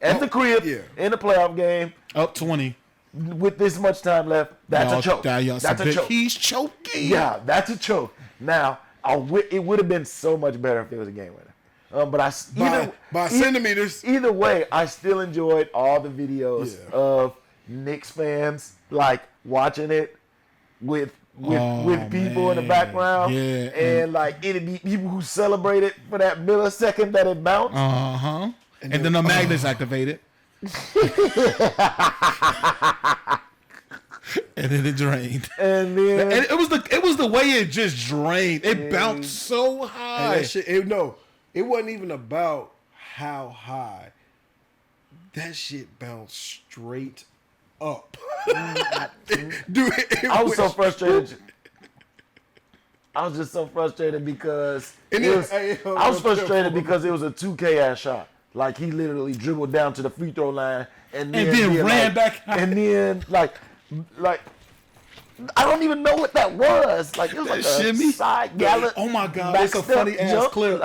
S2: At the crib,
S3: yeah.
S2: in the playoff game,
S4: Up 20.
S2: with this much time left, that's a choke. That's a choke.
S4: He's choking.
S2: Yeah, that's a choke. Now, it would have been so much better if it was a game winner. But
S3: by centimeters.
S2: Either way, I still enjoyed all the videos
S3: Yeah.
S2: of Knicks fans like watching it with people in the
S4: man.
S2: background,
S4: Yeah,
S2: and like it'd be people who celebrated for that millisecond that it bounced.
S4: Uh-huh. And then the magnets activated. And then it drained.
S2: And then
S4: And it was the way it just drained. It bounced so
S3: And
S4: high.
S3: that shit, it wasn't even about how high. That shit bounced straight up. Dude,
S2: I was so frustrated. I was just so frustrated because
S3: And
S2: it
S3: then-
S2: was,
S3: hey, hold
S2: I was
S3: on,
S2: frustrated
S3: hold on.
S2: because it was a 2K ass shot. Like he literally dribbled down to the free throw line and then
S4: then ran back.
S2: and then like I don't even know what that was. Like it was like a
S4: shimmy?
S2: side gallop.
S4: Oh my God, it's a
S2: backstep
S4: funny ass
S2: jump.
S4: clip.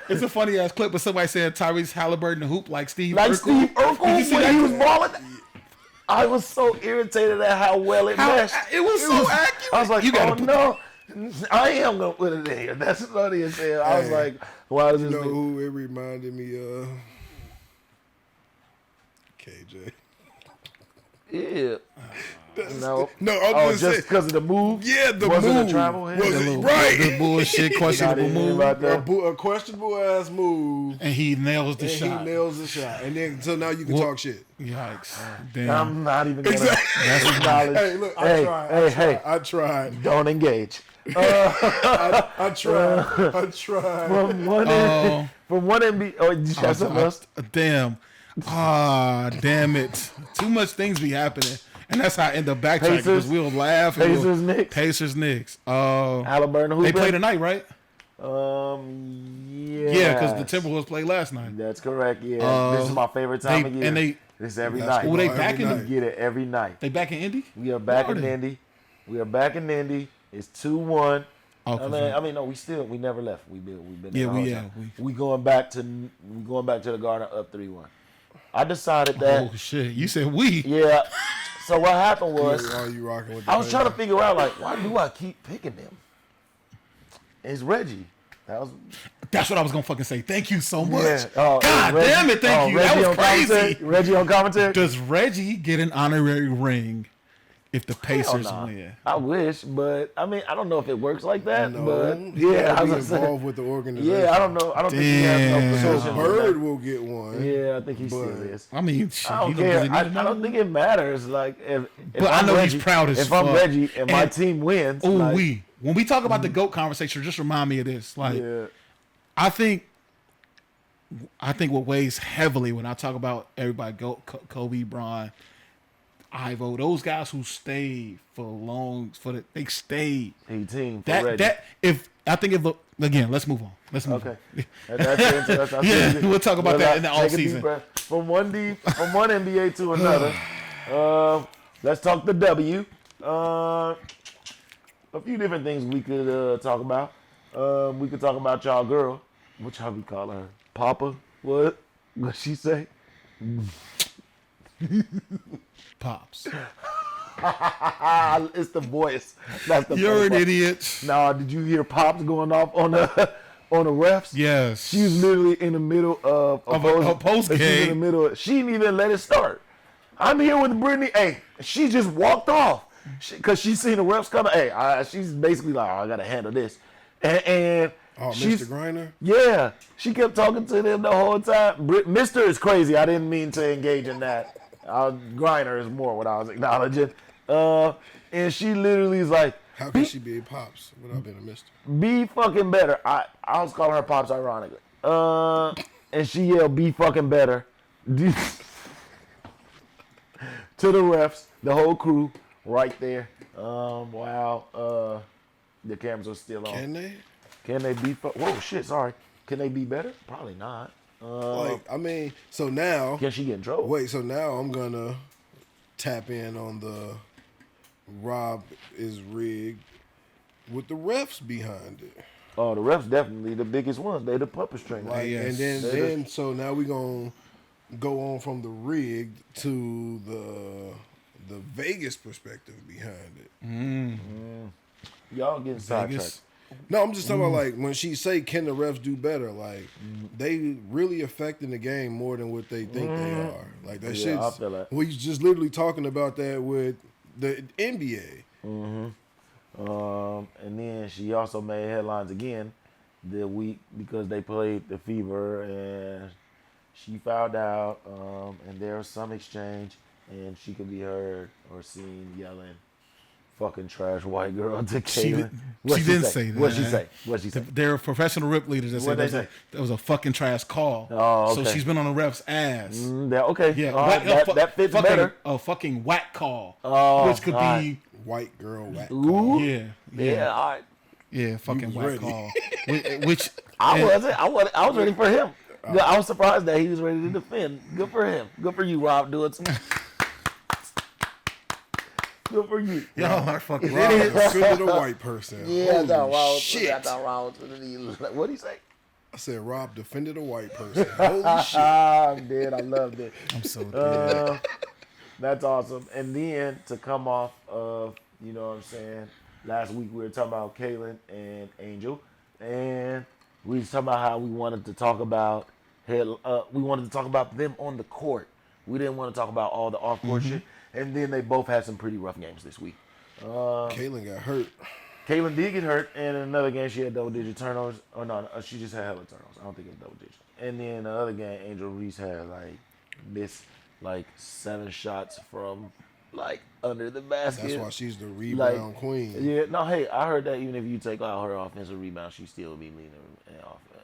S4: It's a funny ass clip of somebody saying Tyrese Halliburton hoop like Steve
S2: Like
S4: Urkel.
S2: Steve Urkel
S4: Did you see
S2: when
S4: that
S2: he was
S4: clip?
S2: balling. I was so irritated at how well it meshed.
S4: It was so accurate.
S2: I was like,
S4: You gotta
S2: oh
S4: put
S2: no, I am gonna put it in here. That's funny as hell. I was like, why does
S3: You
S2: this?
S3: know who it reminded me of? KJ.
S2: Yeah. No.
S3: No, I'm
S2: Oh,
S3: just
S2: just
S3: saying.
S2: because of the move.
S3: Yeah, the
S2: Wasn't
S3: move.
S2: a travel hand?
S3: Was
S2: The
S3: it
S2: little-
S3: right?
S4: The bullshit, questionable
S2: Not even
S4: move.
S2: about that.
S3: A questionable ass move,
S4: And he nails the
S3: and
S4: shot.
S3: he nails the shot, and then so now you can
S4: What?
S3: talk shit.
S4: Yikes. Damn.
S2: I'm not even gonna
S3: Exactly.
S2: acknowledge.
S3: Hey, look, I
S2: Hey,
S3: tried.
S2: hey, hey.
S3: I tried.
S2: Don't engage.
S3: I tried.
S2: From one NBA. Oh, did you have something else?
S4: Damn. Ah, damn it. Too much things be happening. And that's how I end up backtracking because
S2: Pacers.
S4: we'll laugh. And
S2: Pacers, Knicks.
S4: Pacers, Knicks.
S2: Halliburton, who
S4: They play tonight, right?
S2: Yeah.
S4: Yeah, because the Timberwolves played last night.
S2: That's correct. Yeah, this is my favorite time of year.
S4: And they
S2: this is every
S3: Basketball
S2: night.
S4: they
S3: every
S4: back in the-
S3: night.
S2: Get it every night.
S4: They back in Indy?
S2: We are back
S4: Where
S2: in
S4: are they?
S2: Indy. We are back in Indy. It's 2-1.
S4: Oh,
S2: No, we never left. We've been
S4: Yeah,
S2: there the whole
S4: we-
S2: time.
S4: yeah,
S2: We going back to the Garden up 3-1. I decided that.
S4: Oh, shit. You said we.
S2: Yeah. So what happened was
S3: Are you rocking with the
S2: I was trying to
S3: Pacers?
S2: figure out like why do I keep picking them? It's Reggie. That was
S4: That's what I was going to fucking say. Thank you so much.
S2: yeah. Oh,
S4: God
S2: Reggie-
S4: damn it. Thank you. That
S2: Reggie
S4: was
S2: on commentary?
S4: crazy.
S2: Reggie on commentary.
S4: Does Reggie get an honorary ring if the
S2: Hell
S4: Pacers
S2: nah.
S4: win?
S2: I wish, but I mean, I don't know if it works like that.
S3: No,
S2: but
S3: he
S2: yeah,
S3: gotta
S2: I
S3: be
S2: was gonna
S3: involved
S2: say,
S3: with the organization.
S2: yeah, I don't know. I don't think he has no
S4: Damn.
S3: So
S2: position.
S3: Bird will get one.
S2: Yeah, I think he still
S3: But-
S2: is.
S4: I mean, shit,
S2: I don't
S4: he doesn't
S2: care.
S4: need
S2: I
S4: another
S2: don't think it matters. Like, if
S4: But I
S2: I'm
S4: know he's
S2: Reggie,
S4: proud as
S2: if I'm
S4: fuck.
S2: Reggie and my
S4: And-
S2: team wins,
S4: Oh,
S2: like,
S4: when we talk about the GOAT conversation, just remind me of this. Like,
S2: yeah,
S4: I think what weighs heavily when I talk about everybody, Kobe, Bron, Ivo, those guys who stayed they stayed.
S2: he team for Reggie.
S4: Again, let's move on. Let's move
S2: Okay.
S4: on.
S2: That's interesting.
S4: Yeah, we'll talk about that in the
S2: Take a deep
S4: offseason.
S2: breath. From one NBA to another. Let's talk the W. A few different things we could talk about. We could talk about y'all girl. What y'all be calling her? Papa? What she say?
S4: Pops.
S2: It's the voice. That's the
S4: You're
S2: funny
S4: an
S2: part.
S4: idiot.
S2: Nah, did you hear Pops going off on the refs?
S4: Yes.
S2: She was literally in the middle of
S4: a post
S2: She was in
S4: game.
S2: the middle. She didn't even let it start. I'm here with Brittany. Hey, she just walked off because she seen the refs coming. Hey, she's basically like, I gotta handle this, and
S3: Oh,
S2: she's,
S3: Mr. Griner?
S2: yeah, she kept talking to them the whole time. Mr. is crazy. I didn't mean to engage in that. Griner is more what I was acknowledging. And she literally is like,
S3: How can she be a Pops without being a Mister?
S2: be fucking better. I was calling her Pops ironically. And she yelled, be fucking better. To the refs, the whole crew, right there. Wow. The cameras are still on.
S3: Can they?
S2: Can they be? Whoa, shit. Sorry. Can they be better? Probably not.
S3: So now,
S2: Can she get in trouble?
S3: wait, so now I'm gonna tap in on the Rob is rigged with the refs behind it.
S2: Oh, the refs definitely the biggest ones. They the puppet string.
S3: Like,
S4: yes.
S3: and
S2: They
S3: then so now we gonna go on from the rigged to the Vegas perspective behind it.
S2: Y'all getting sidetracked.
S4: Vegas.
S3: No, I'm just talking about like when she say, "Can the refs do better?" Like they really affecting the game more than what they think they are. Like that
S2: Yeah, I
S3: shit's.
S2: feel that.
S3: We just literally talking about that with the NBA.
S2: And then she also made headlines again the week because they played the Fever and she fouled out. And there was some exchange and she could be heard or seen yelling, "Fucking trash white girl" to
S4: She
S2: Caitlyn. What'd
S4: didn't say that.
S2: What'd she say? What'd she say?
S4: They're professional rip leaders that said
S2: What'd they
S4: that was a fucking trash call.
S2: Oh,
S4: So
S2: okay.
S4: she's been on the ref's ass.
S2: Okay.
S4: Yeah,
S2: All right, that fits
S4: fucking,
S2: better.
S4: A fucking whack call,
S2: Oh,
S4: which could
S2: all right.
S3: White girl, whack.
S2: Ooh.
S4: be
S2: Yeah, all right.
S4: fucking
S3: was
S4: whack
S3: ready.
S4: call. Which
S2: I
S4: and-
S2: wasn't. I was ready for him. I was surprised that he was ready to defend. Good for him. Good for you, Rob. Do it. Good for you.
S4: Y'all are fucking
S3: Rob
S4: wrong.
S3: offended a white person.
S2: Yeah, I
S3: Holy
S2: thought Rob was.
S3: shit.
S2: I thought Rob was. What did he say?
S3: I said Rob defended a white person. Holy shit.
S2: I'm dead. I loved it.
S4: I'm so dead.
S2: That's awesome. And then to come off of, you know what I'm saying, last week we were talking about Kaylin and Angel, and we was talking about how we wanted to talk about them on the court. We didn't want to talk about all the off-court shit. And then they both had some pretty rough games this week.
S3: Kaylin got hurt.
S2: Kaylin did get hurt, and in another game she had double-digit turnovers. Oh, no, she just had hella turnovers. I don't think it was double-digit. And then the other game, Angel Reese had, missed, 7 shots from, under the basket.
S3: That's why she's the rebound queen.
S2: Yeah, no, hey, I heard that even if you take out her offensive rebound, she still will be leading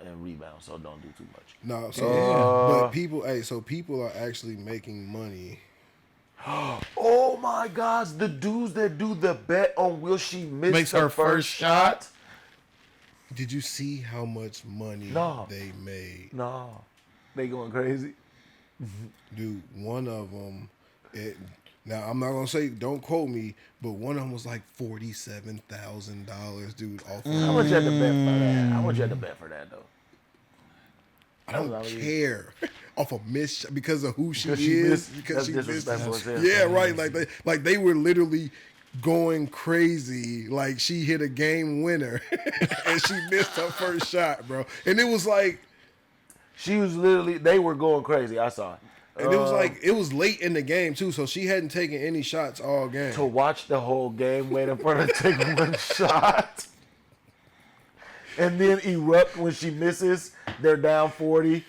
S2: and rebound, so don't do too much.
S3: No, so but people are actually making money.
S2: Oh, my gosh, the dudes that do the bet on will she miss
S4: Makes
S2: the
S4: her
S2: first shot?
S3: Did you see how much money
S2: No.
S3: they made?
S2: No, they going crazy.
S3: Dude, one of them, now I'm not gonna say, don't quote me, but one of them was like $47,000, dude. Off of
S2: How much you had to bet for that? How much you had to bet for that, though?
S3: I don't care. Off of miss because of who she
S2: Because she
S3: is.
S2: missed-
S3: Because
S2: that's
S3: she
S2: disrespectful
S3: missed.
S2: as hell.
S3: Yeah, right. Like they were literally going crazy. Like she hit a game winner and she missed her first shot, bro. And it was like,
S2: She was literally, they were going crazy. I saw it.
S3: and it was late in the game too, so she hadn't taken any shots all game.
S2: To watch the whole game, waiting for her to take one shot. And then erupt when she misses. They're down 40.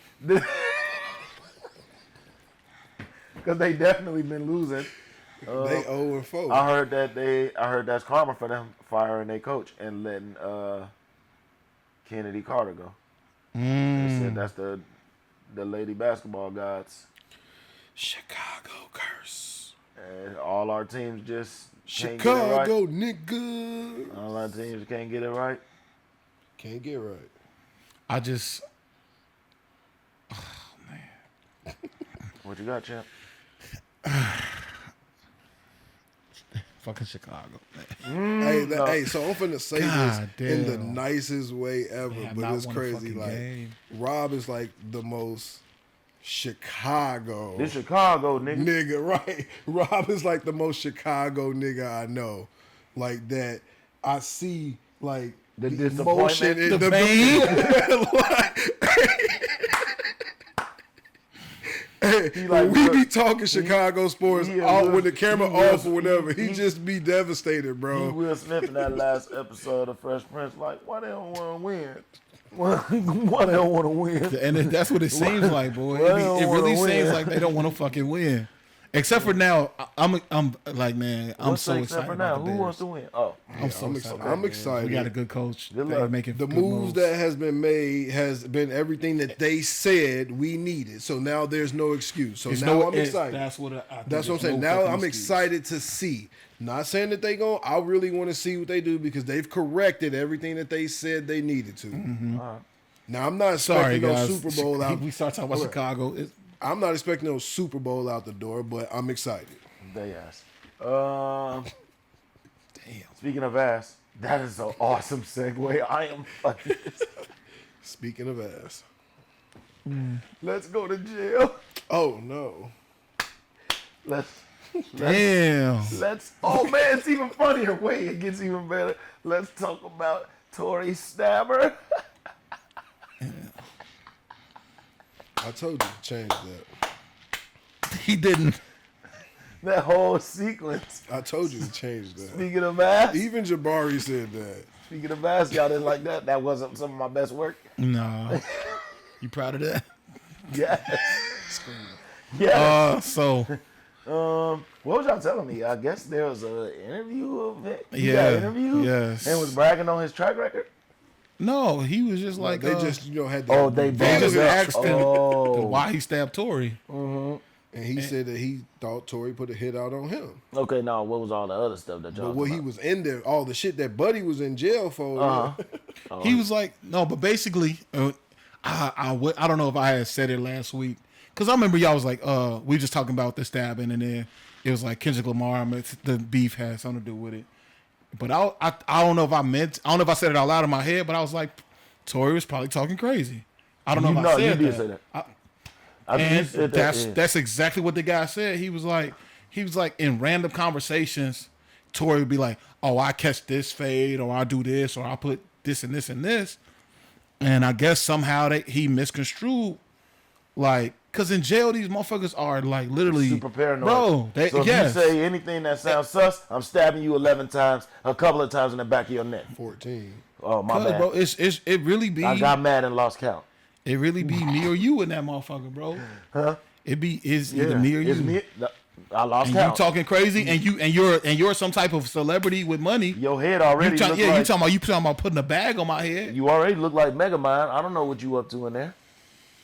S2: Because they definitely been losing.
S3: They 0-4.
S2: I heard that's karma for them firing their coach and letting Kennedy Carter go. They said that's the lady basketball gods.
S3: Chicago curse.
S2: And all our teams just can't get it right.
S3: Chicago nigga.
S2: All our teams can't get it right.
S3: Can't get right.
S4: I just,
S2: What you got, champ?
S4: fucking Chicago, man.
S3: Hey, so I'm finna say
S4: God
S3: this in the
S4: damn.
S3: nicest way ever,
S4: They have
S3: but
S4: not
S3: it's
S4: won a
S3: crazy.
S4: fucking
S3: Like
S4: game.
S3: Rob is like the most Chicago
S2: This Chicago, nigga.
S3: nigga, right? Rob is like the most Chicago nigga I know. Like that, I see like
S2: The
S3: emotion
S2: disappointment,
S3: in
S4: the pain.
S3: Hey,
S2: like,
S3: when we
S2: look,
S3: be talking Chicago sports
S2: he
S3: all,
S2: Will-
S3: with the camera
S2: he Will-
S3: off or whatever, he
S2: he-
S3: just be devastated, bro.
S2: He Will Smith in that last episode of Fresh Prince, like, why they don't want to win? Why they don't want to win?
S4: And that's what it seems like, boy.
S2: Well, they
S4: It
S2: don't
S4: really
S2: wanna
S4: seems
S2: win.
S4: like they don't want to fucking win. Except for now, I'm like, man, I'm
S2: What's
S4: so
S2: except
S4: excited
S2: for now?
S4: about the
S2: Who
S4: Bears.
S2: wants to win? Oh,
S4: I'm so
S3: I'm
S4: excited.
S3: I'm excited.
S4: We got a good coach.
S2: Good
S4: They're
S2: luck.
S4: making
S3: The
S4: good
S3: moves that has been made has been everything that they said we needed. So now there's no excuse. So now I'm excited.
S4: That's what I think.
S3: That's what I'm
S4: there's
S3: saying.
S4: no
S3: Now
S4: fucking
S3: I'm
S4: excuse.
S3: excited to see. Not saying that they go. I really want to see what they do because they've corrected everything that they said they needed to. Now I'm not
S4: Sorry,
S3: expecting no
S4: guys.
S3: Super Bowl out.
S4: We start talking about
S3: Right.
S4: Chicago.
S3: I'm not expecting no Super Bowl out the door, but I'm excited.
S2: they ass.
S4: Damn.
S2: Speaking of ass, that is an awesome segue. I am fucking.
S3: Speaking of ass.
S2: Let's go to jail.
S3: Oh no.
S2: Let's.
S4: Damn.
S2: Oh man, it's even funnier. Wait, it gets even better. Let's talk about Torrey Stabber.
S3: I told you to change that.
S4: He didn't.
S2: That whole sequence.
S3: I told you to change that.
S2: Speaking of ass,
S3: Even Jabari said that.
S2: speaking of ass, y'all didn't like that. That wasn't some of my best work.
S4: No. You proud of that?
S2: Yes. Yes.
S4: So
S2: What was y'all telling me? I guess there was an interview of it. He
S4: Yeah,
S2: got interviewed
S4: yes.
S2: and was bragging on his track record.
S4: no, he was just like
S3: They just had the,
S2: Oh, they
S3: they
S2: brought
S3: just
S2: it up.
S3: asked him,
S2: Oh,
S4: why he stabbed Tory.
S3: and he said that he thought Tory put a hit out on him.
S2: okay. Now, what was all the other stuff that y'all?
S3: But what he
S2: about?
S3: was in there, all the shit that Buddy was in jail for.
S4: He was like, no, but basically, I don't know if I had said it last week because I remember y'all was like, we just talking about the stabbing, and then it was like Kendrick Lamar, the beef had something to do with it. But I don't know if I don't know if I said it out loud in my head, but I was like, Tory was probably talking crazy. I don't know
S2: You
S4: if
S2: know,
S4: I said
S2: you did say that. I think you
S4: And
S2: said that. Yeah.
S4: that's exactly what the guy said. He was like in random conversations, Tory would be like, "Oh, I catch this fade, or I do this, or I put this and this and this," and I guess somehow he misconstrued, like, because in jail these motherfuckers are like literally
S2: Super paranoid.
S4: bro.
S2: So if you say anything that sounds sus, I'm stabbing you 11 times, a couple of times in the back of your neck.
S3: 14.
S2: Oh, my bad.
S4: bro, it really be
S2: I got mad and lost count.
S4: it really be me or you in that motherfucker, bro.
S2: Huh?
S4: It's either me or
S2: It's
S4: you.
S2: me. No, I lost
S4: And
S2: count.
S4: you talking crazy, and you're some type of celebrity with money.
S2: Your head already look
S4: You
S2: like...
S4: talking about putting a bag on my head.
S2: You already look like Megamind. I don't know what you up to in there.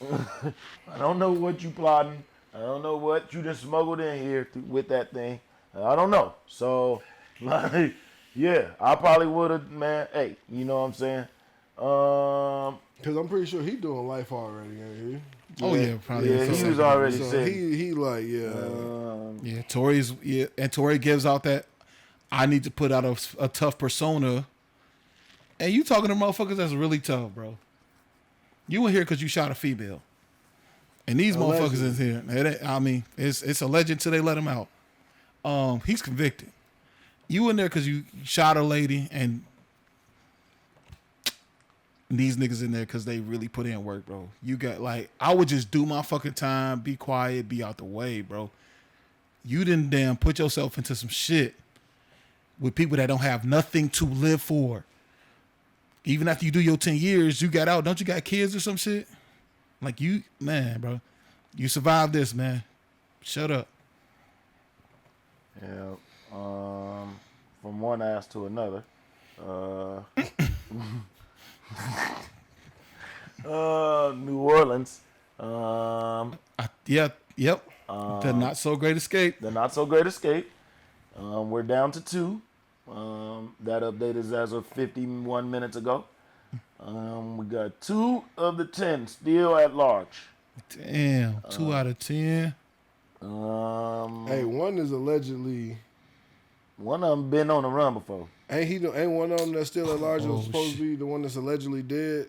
S2: I don't know what you plotting. I don't know what you just smuggled in here with that thing. I don't know. So, like, yeah, I probably would have, man. Hey, you know what I'm saying?
S3: Because I'm pretty sure he doing life already, ain't he?
S4: Oh yeah, probably.
S2: Yeah, he was already
S3: So
S2: sick.
S3: he like,
S4: Yeah, and Tory gives out that I need to put out a tough persona. And you talking to motherfuckers that's really tough, bro. You in here because you shot a female. And these motherfuckers is here. I mean, it's alleged till they let him out. He's convicted. You in there because you shot a lady, and these niggas in there because they really put in work, bro. You got, like, I would just do my fucking time, be quiet, be out the way, bro. You didn't damn put yourself into some shit with people that don't have nothing to live for. Even after you do your 10 years, you got out. Don't you got kids or some shit? Like, you, man, bro. You survived this, man. Shut up.
S2: Yeah. From one ass to another. New Orleans.
S4: Yep. The not so great escape.
S2: The not so great escape. We're down to 2. That update is as of 51 minutes ago. We got 2 of the 10 still at large.
S4: Damn. 2 out of 10.
S3: hey, one is allegedly.
S2: One of them been on the run before.
S3: Ain't one of them that's still at large was supposed to be the one that's allegedly dead?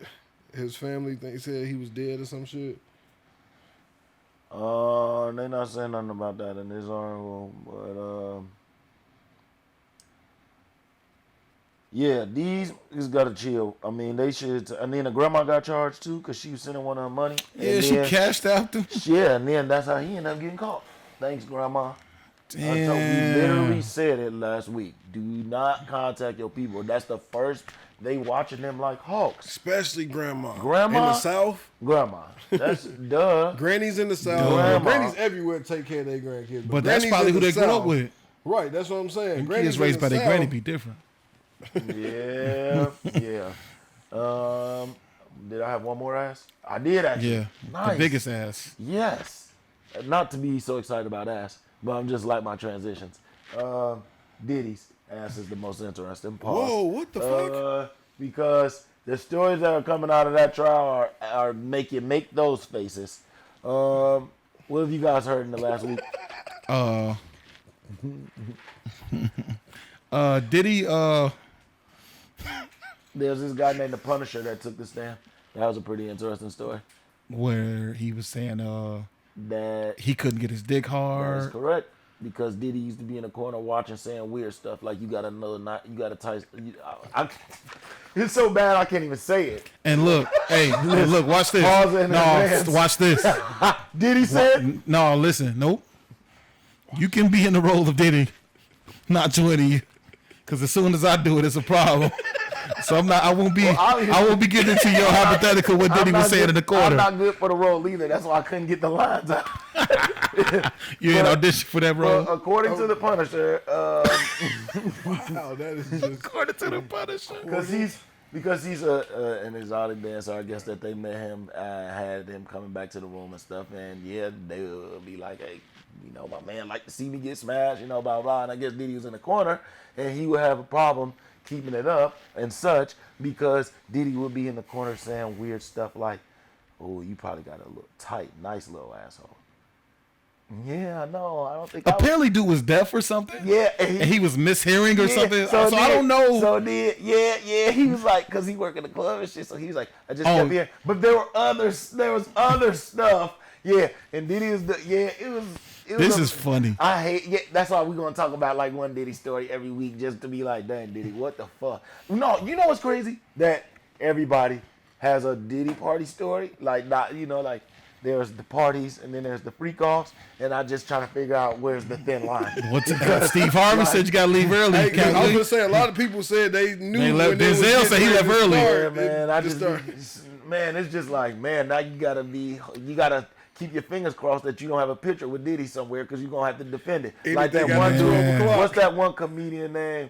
S3: His family said he was dead or some shit.
S2: They not saying nothing about that in this article, but yeah, these gotta chill. I mean, they should. And then the grandma got charged too because she was sending one of her money.
S4: Yeah, she cashed out them.
S2: Yeah, and then that's how he ended up getting caught. Thanks, grandma.
S4: Damn.
S2: We literally said it last week. Do not contact your people. That's the first. They watching them like hawks.
S3: Especially grandma.
S2: Grandma?
S3: In the South.
S2: Grandma. That's duh.
S3: Grannies in the South.
S2: Grandma.
S3: Grannies everywhere take care of their grandkids.
S4: But that's
S3: grannies
S4: probably
S3: in
S4: who
S3: the
S4: they grew up
S3: South-
S4: with.
S3: Right, that's what I'm saying.
S4: Kids raised by their granny be different.
S2: Yeah, yeah. Did I have one more ass? I did actually.
S4: Yeah.
S2: Nice.
S4: The biggest ass.
S2: Yes. Not to be so excited about ass, but I'm just like my transitions. Diddy's ass is the most interesting part.
S3: Whoa, what the fuck?
S2: Because the stories that are coming out of that trial are make you make those faces. What have you guys heard in the last week?
S4: Diddy,
S2: There's this guy named the Punisher that took the stand. That was a pretty interesting story.
S4: where he was saying
S2: That
S4: he couldn't get his dick
S2: is
S4: hard.
S2: correct. Because Diddy used to be in the corner watching, saying weird stuff like you got another night, you got a tight. It's so bad I can't even say it.
S4: And look, hey, look, watch this.
S2: Pause in
S4: No,
S2: advance.
S4: watch this.
S2: Diddy said,
S4: No, listen, nope. You can be in the role of Diddy, not joining you, because as soon as I do it, it's a problem. So I won't be getting into your hypothetical what Diddy was saying in the
S2: I'm
S4: corner.
S2: not good for the role either. That's why I couldn't get the lines out.
S4: You ain't audition for that role.
S2: But according to the Punisher,
S3: Wow, that is just.
S4: According to the Punisher.
S2: because he's an exotic dancer, I guess that they met him, had him coming back to the room and stuff, and yeah, they will be like, hey, you know, my man like to see me get smashed, you know, blah blah. And I guess Diddy was in the corner, and he would have a problem keeping it up and such because Diddy would be in the corner saying weird stuff like, "Oh, you probably got a little tight, nice little asshole." Yeah, I know. I don't think
S4: Apparently, dude was deaf or something.
S2: Yeah,
S4: and he was mishearing or something. So I don't know.
S2: So he was like, because he worked in the club and shit. So he was like, I just kept hearing. But there was other stuff. Yeah, and Diddy was it was.
S4: This is funny.
S2: I hate. Yeah, that's why we're gonna talk about like one Diddy story every week, just to be like, dang Diddy, what the fuck? No, you know what's crazy? That everybody has a Diddy party story. Like not, like. There's the parties and then there's the freak offs, and I just trying to figure out where's the thin line.
S4: Steve Harvey said you gotta leave early.
S3: Hey, I was gonna say a lot of people said they knew.
S4: They left. Denzel said he left early.
S2: Man, it's just like, man, now you gotta keep your fingers crossed that you don't have a picture with Diddy somewhere because you're gonna have to defend it.
S3: Anything
S2: like that
S3: one dude.
S2: What's that one comedian name?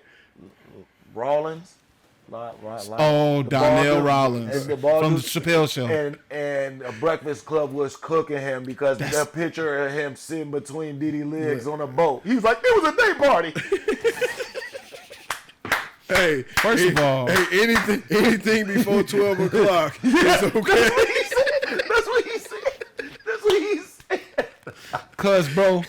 S2: Rollins.
S4: Donnell Rollins from the Chappelle Show.
S2: And a Breakfast Club was cooking him because that picture of him sitting between Diddy legs on a boat. He was like, it was a day party.
S3: Hey,
S4: first of all,
S3: anything before 12 o'clock is okay.
S2: That's what he said.
S4: Cause bro,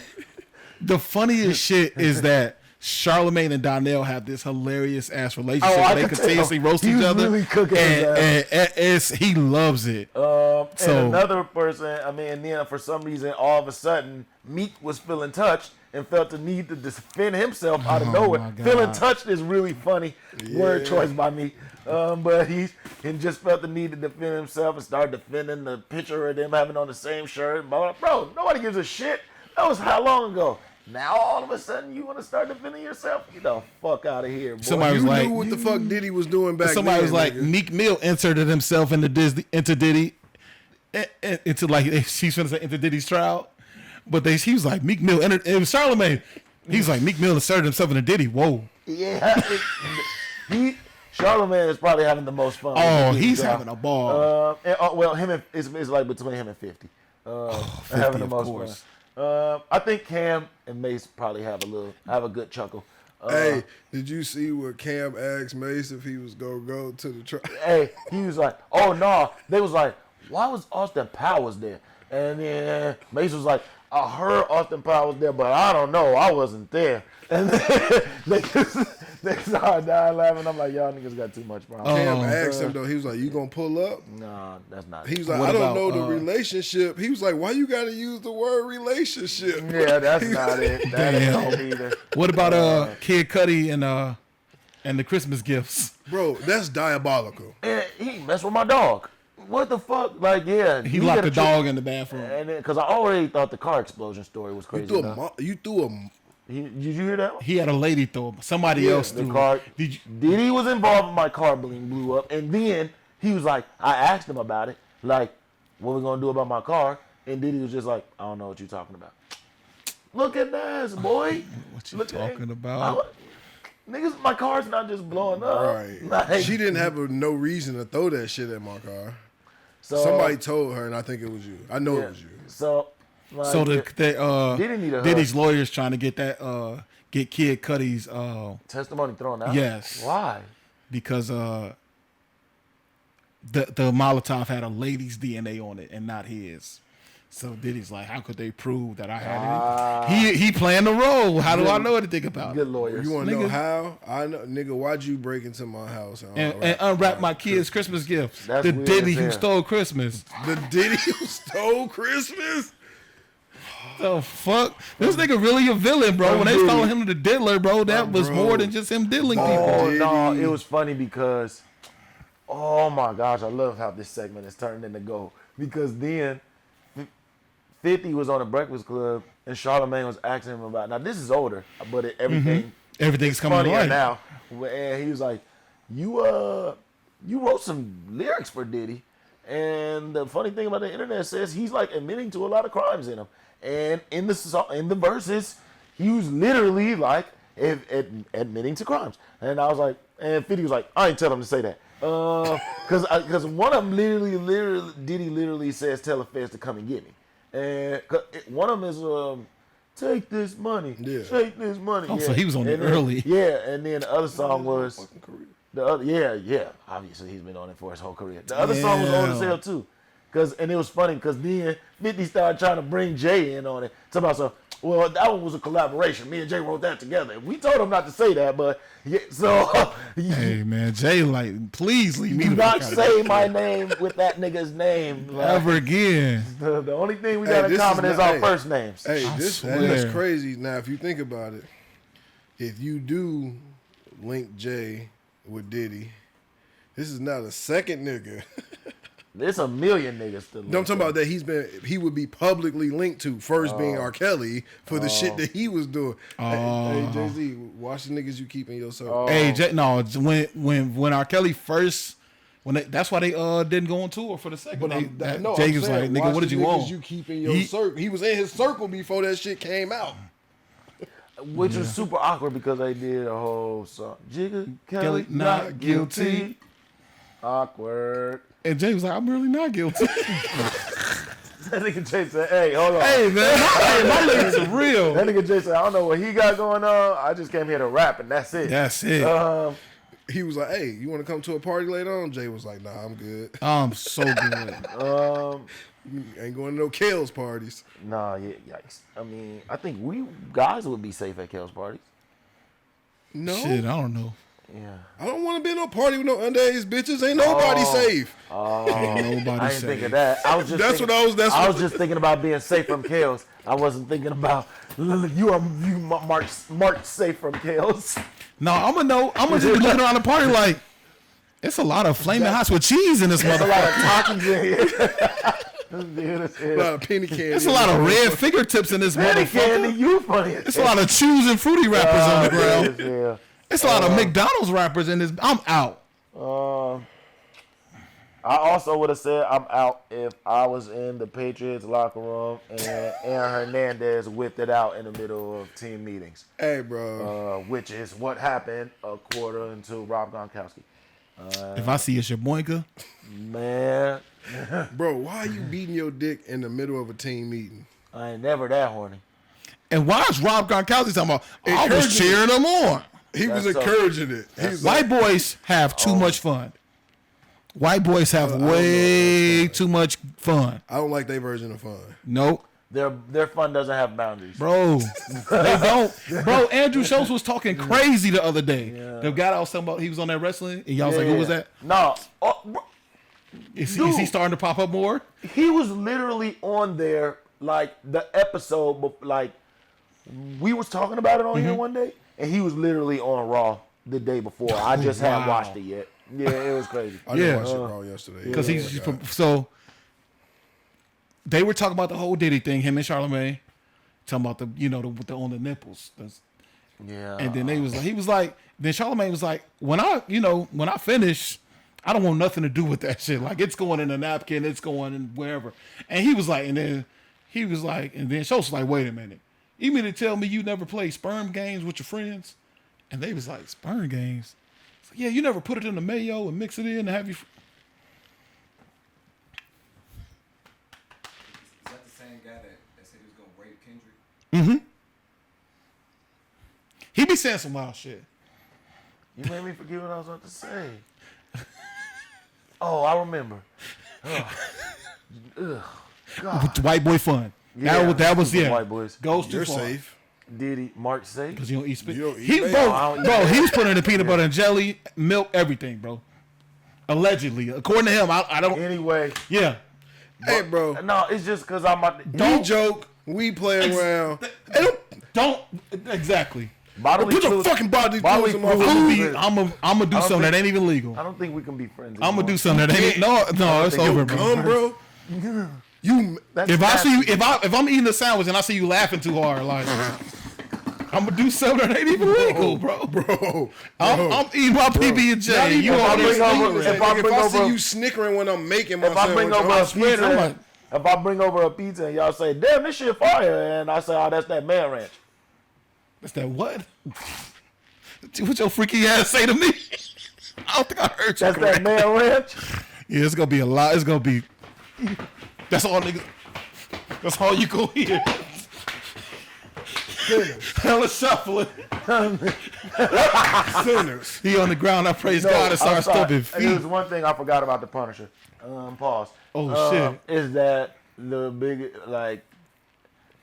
S4: the funniest shit is that Charlamagne and Donnell have this hilarious ass relationship. They continuously roast each other,
S2: really cooking
S4: and he loves it.
S2: And another person, and then for some reason, all of a sudden, Meek was feeling touched and felt the need to defend himself out of nowhere. Feeling touched is really funny word choice by me, but he just felt the need to defend himself and started defending the picture of them having on the same shirt. Bro, nobody gives a shit. That was how long ago? Now all of a sudden you want to start defending yourself? Get the fuck out of here, boy.
S4: Somebody was
S3: knew what the fuck Diddy was doing back then.
S4: Somebody was like, Meek Mill inserted himself into Diddy, into like she's gonna say into Diddy's trial, but he was like Meek Mill entered. It was Charlamagne. He's like Meek Mill inserted himself into Diddy. Whoa.
S2: Yeah, Charlamagne is probably having the most fun.
S4: Oh, he's having a ball.
S2: It's like between him and 50.
S4: 50
S2: having the
S4: of
S2: most
S4: course.
S2: fun. I think Cam and Mace probably have a good chuckle.
S3: Hey, did you see what Cam asked Mace if he was gonna go to the trial?
S2: Hey, he was like, "Oh no!" They was like, "Why was Austin Powers there?" And then Mace was like, "I heard Austin Powers there, but I don't know. I wasn't there." And then they started dying laughing. I'm like, y'all niggas got too much problem.
S3: Cam asked him though. He was like, "You gonna pull up?"
S2: Nah, that's not.
S3: He was like, "I don't know the relationship." He was like, "Why you gotta use the word relationship?"
S2: Yeah, that's not it. That ain't it either.
S4: What about Kid Cudi and the Christmas gifts?
S3: Bro, that's diabolical.
S2: And he messed with my dog. What the fuck? Like, yeah.
S4: He locked the dog in the bathroom.
S2: And then, because I already thought the car explosion story was crazy.
S3: You threw a
S2: Did you hear that one?
S4: He had a lady throw him. Somebody else threw
S2: the car.
S4: Did
S2: Diddy was involved in my car being blew up. And then he was like, I asked him about it. Like, what we going to do about my car? And Diddy was just like, I don't know what you're talking about. Look at this, boy.
S4: What you talking about?
S2: Niggas, my car's not just blowing up.
S3: Right.
S2: Like,
S3: she didn't have no reason to throw that shit at my car.
S2: So,
S3: somebody told her, and I think it was you. I know it was you.
S2: So, like,
S4: Diddy's lawyers trying to get that get Kid Cudi's
S2: testimony thrown out.
S4: Yes.
S2: Why?
S4: Because the Molotov had a lady's DNA on it and not his. So Diddy's like, how could they prove that I had it? He playing the role. How do I know anything about it?
S2: Good lawyers.
S3: You want to know how? I know, nigga. Why'd you break into my house
S4: and unwrap my kids' Christmas gifts?
S2: That's
S4: the
S2: weird
S4: Diddy
S2: as
S4: who
S2: hell.
S4: stole Christmas.
S3: The Diddy who stole Christmas?
S4: The fuck? This nigga really a villain, bro. When they stole him to the diddler, bro, that was more than just him diddling people.
S2: Oh no, it was funny because, oh my gosh, I love how this segment is turned into gold. Because then 50 was on the Breakfast Club and Charlamagne was asking him about. Now this is older, but
S4: everything's coming
S2: funnier
S4: right
S2: now. And he was like, "You wrote some lyrics for Diddy." And the funny thing about the internet says he's like admitting to a lot of crimes in them. And in the verses, he was literally like admitting to crimes. And I was like, and 50 was like, I ain't tell him to say that. Because one of them Diddy literally says, tell the feds to come and get me. And one of them is, take this money. Yeah. Take this money.
S4: Oh,
S2: yeah.
S4: so he was on it
S2: then,
S4: early.
S2: Yeah, and then the other song was, obviously he's been on it for his whole career. The other song was old as hell too. And it was funny because then 50 started trying to bring Jay in on it. Somebody said, well, that one was a collaboration. Me and Jay wrote that together. We told him not to say that, but yeah, so
S4: Hey man, Jay, like, please leave me
S2: do
S4: the
S2: not
S4: fuck out
S2: say my name with that nigga's name.
S4: of ever again.
S2: The only thing we
S3: Hey,
S2: got in
S3: this
S2: common
S3: is
S2: is
S3: not-
S2: our
S3: hey.
S2: first names.
S3: Hey,
S4: I
S3: that's
S4: swear.
S3: crazy. Now, if you think about it, if you do link Jay with Diddy, this is not a second nigga.
S2: There's a million niggas to
S3: No, I'm talking about that he would be publicly linked to, first being R. Kelly for the shit that he was doing. Hey, Jay-Z, watch the niggas you keep in your circle.
S4: Hey, Jay, no, when R. Kelly first, that's why they didn't go on tour for the second.
S3: But
S4: Jay was like, nigga, what did you want?
S3: You keep in your circle. He was in his circle before that shit came out.
S2: Which was super awkward because they did a whole song. Jigga Kelly, not guilty. Awkward.
S4: And Jay was like, I'm really not guilty.
S2: That nigga Jay said, hey, hold on.
S4: Hey man, my lyrics are real.
S2: That nigga Jay said, I don't know what he got going on. I just came here to rap and that's it.
S4: That's it.
S3: He was like, hey, you want to come to a party later on? Jay was like, nah, I'm good.
S4: I'm so good.
S3: Ain't going to no Kale's parties.
S2: Nah, yeah, yikes. I mean, I think we guys would be safe at Kel's parties.
S3: No.
S4: Shit, I don't know.
S2: Yeah.
S3: I don't want to be in no party with no underage bitches. Ain't nobody safe.
S4: Ain't nobody
S2: I didn't
S4: safe.
S2: think of that. I was just
S3: That's
S2: thinking,
S3: what I was- that's
S2: I
S3: what-
S2: was just thinking about being safe from Kale's. I wasn't thinking about you marked safe from Kale's.
S4: No, I'm gonna just be looking around the party like, it's a lot of flaming hots with cheese in this
S2: There's a lot of
S4: motherfucker.
S2: Takis in here.
S3: A lot of penny candy.
S4: There's a lot of red fingertips in this
S2: Penny candy,
S4: motherfucker.
S2: you funny.
S4: It's a lot of Chews and Fruity rappers on the ground.
S2: Yeah.
S4: It's a lot of McDonald's rappers in this. I'm out.
S2: I also would have said I'm out if I was in the Patriots locker room and Aaron Hernandez whipped it out in the middle of team meetings,
S3: Hey, bro.
S2: which is what happened a quarter into Rob Gronkowski.
S4: If I see a Shaboinka,
S2: Man,
S3: Bro, why are you beating your dick in the middle of a team meeting?
S2: I ain't never that horny.
S4: and why is Rob Gronkowski talking about? I was
S3: Encouraging
S4: cheering him on.
S3: He was
S2: That's so-
S3: encouraging it. He's like,
S4: White boys have too much fun. White boys have way too much fun.
S3: I don't like their version of fun.
S4: Nope.
S2: Their fun doesn't have boundaries.
S4: Bro, they don't. Bro, Andrew Schultz was talking crazy the other day. The guy I was talking about, he was on that wrestling, and y'all was like, who was that?
S2: No. Oh, bro,
S4: Is he starting to pop up more?
S2: he was literally on there like the episode, like we was talking about it on here one day, and he was literally on Raw the day before. I just hadn't
S4: wow.
S2: watched it yet. Yeah, it was crazy.
S3: I didn't
S4: Yeah.
S3: watch it Raw yesterday.
S4: Because
S3: Oh
S4: he's
S3: my God.
S4: so they were talking about the whole Diddy thing, him and Charlamagne, talking about the on the nipples.
S2: Yeah.
S4: And then he was like, then Charlamagne was like, when I finish, I don't want nothing to do with that shit. Like it's going in a napkin, it's going in wherever. And he was like, and then Schultz was like, wait a minute. You mean to tell me you never play sperm games with your friends? And they was like, sperm games? It's like, yeah, you never put it in the mayo and mix it in and have you.
S6: Is that the same guy that said he was gonna rape Kendrick?
S4: He be saying some wild shit.
S2: You made me forget what I was about to say. Oh, I remember. Ugh.
S4: With the white boy fun.
S2: Yeah,
S4: that was
S2: super
S4: yeah.
S2: white boys.
S4: Goes too
S3: You're
S4: far.
S3: safe.
S2: Diddy, Mark safe.
S4: Because you don't eat spit.
S3: You don't eat
S4: He,
S3: bacon.
S4: bro,
S2: I don't eat
S4: bro,
S2: bacon.
S4: he was putting in the peanut butter and jelly, milk, everything, bro. Allegedly, according to him, I don't.
S2: Anyway,
S4: Yeah,
S3: Hey, bro.
S2: no, it's just because I'm about to.
S3: We joke. We play around. Hey,
S4: don't exactly.
S2: Bodily
S3: put your
S2: fluid-
S3: fucking bodily
S2: bodily
S3: fluids in my
S2: fluids
S3: food.
S2: is-
S4: I'm gonna do something that ain't even legal.
S2: I don't think we can be friends.
S4: I'm gonna
S2: anymore.
S4: do something that ain't no. It's
S2: think
S4: over,
S2: you'll
S4: bro.
S3: Come, bro. You.
S2: That's
S4: If I see you,
S2: nasty.
S4: if I'm eating a sandwich and I see you laughing too hard, like I'm gonna do something that ain't even legal, bro.
S3: Bro.
S4: I'm eating my PB and J.
S3: Not even
S4: You
S2: if I
S4: all
S2: bring
S4: this
S2: over-
S4: sneakering.
S2: if I
S3: If
S2: bring
S3: I see
S2: over-
S3: you snickering when I'm making my
S2: If I bring
S3: sandwich,
S2: over
S3: I'm
S2: a
S3: sweating.
S2: pizza,
S4: I'm like-
S2: if I bring over a pizza and y'all say, "Damn, this shit fire," and I say, "Oh, that's that man ranch."
S4: That's that what? What your freaky ass say to me? I don't think I heard you.
S2: That's
S4: correct.
S2: that man ranch.
S4: Yeah, it's gonna be a lot. It's gonna be. That's all niggas. That's all you go hear.
S3: Sinners.
S4: Hella shuffling.
S3: Sinners.
S4: He on the ground. I praise God and start stomping feet.
S2: There's one thing I forgot about the Punisher. Pause.
S4: Oh, shit.
S2: Is that the big like?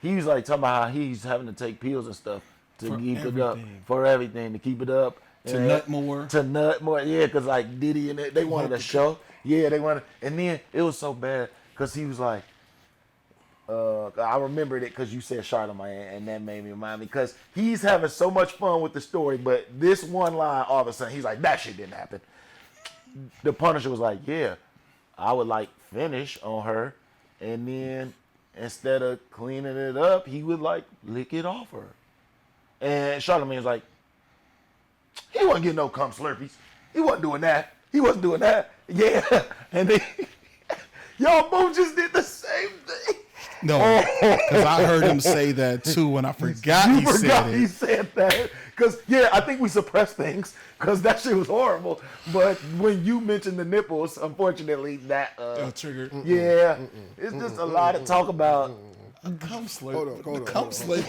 S2: He's like talking about how he's having to take pills and stuff to
S4: For
S2: keep it up
S4: everything.
S2: for everything to keep it up.
S4: To
S2: And-
S4: nut more.
S2: To nut more, yeah, because like Diddy and they wanted a show. Yeah, they wanted, and then it was so bad because he was like, I remembered it because you said Charlamagne, and that made me remind me because he's having so much fun with the story, but this one line, all of a sudden, he's like, that shit didn't happen. The Punisher was like, yeah, I would like finish on her, and then instead of cleaning it up, he would like lick it off her. And Charlamagne was like, he wasn't getting no cum slurpees. He wasn't doing that. He wasn't doing that. Yeah. And then y'all both just did the same thing.
S4: No, because I heard him say that too, and I forgot
S2: You
S4: he
S2: forgot
S4: said
S2: he
S4: it.
S2: said that. Because, yeah, I think we suppressed things because that shit was horrible. But when you mentioned the nipples, unfortunately, that,
S4: Triggered.
S2: yeah, it's just a lot to talk about.
S4: Cum slurp.
S3: Hold on.
S4: Cum slurp.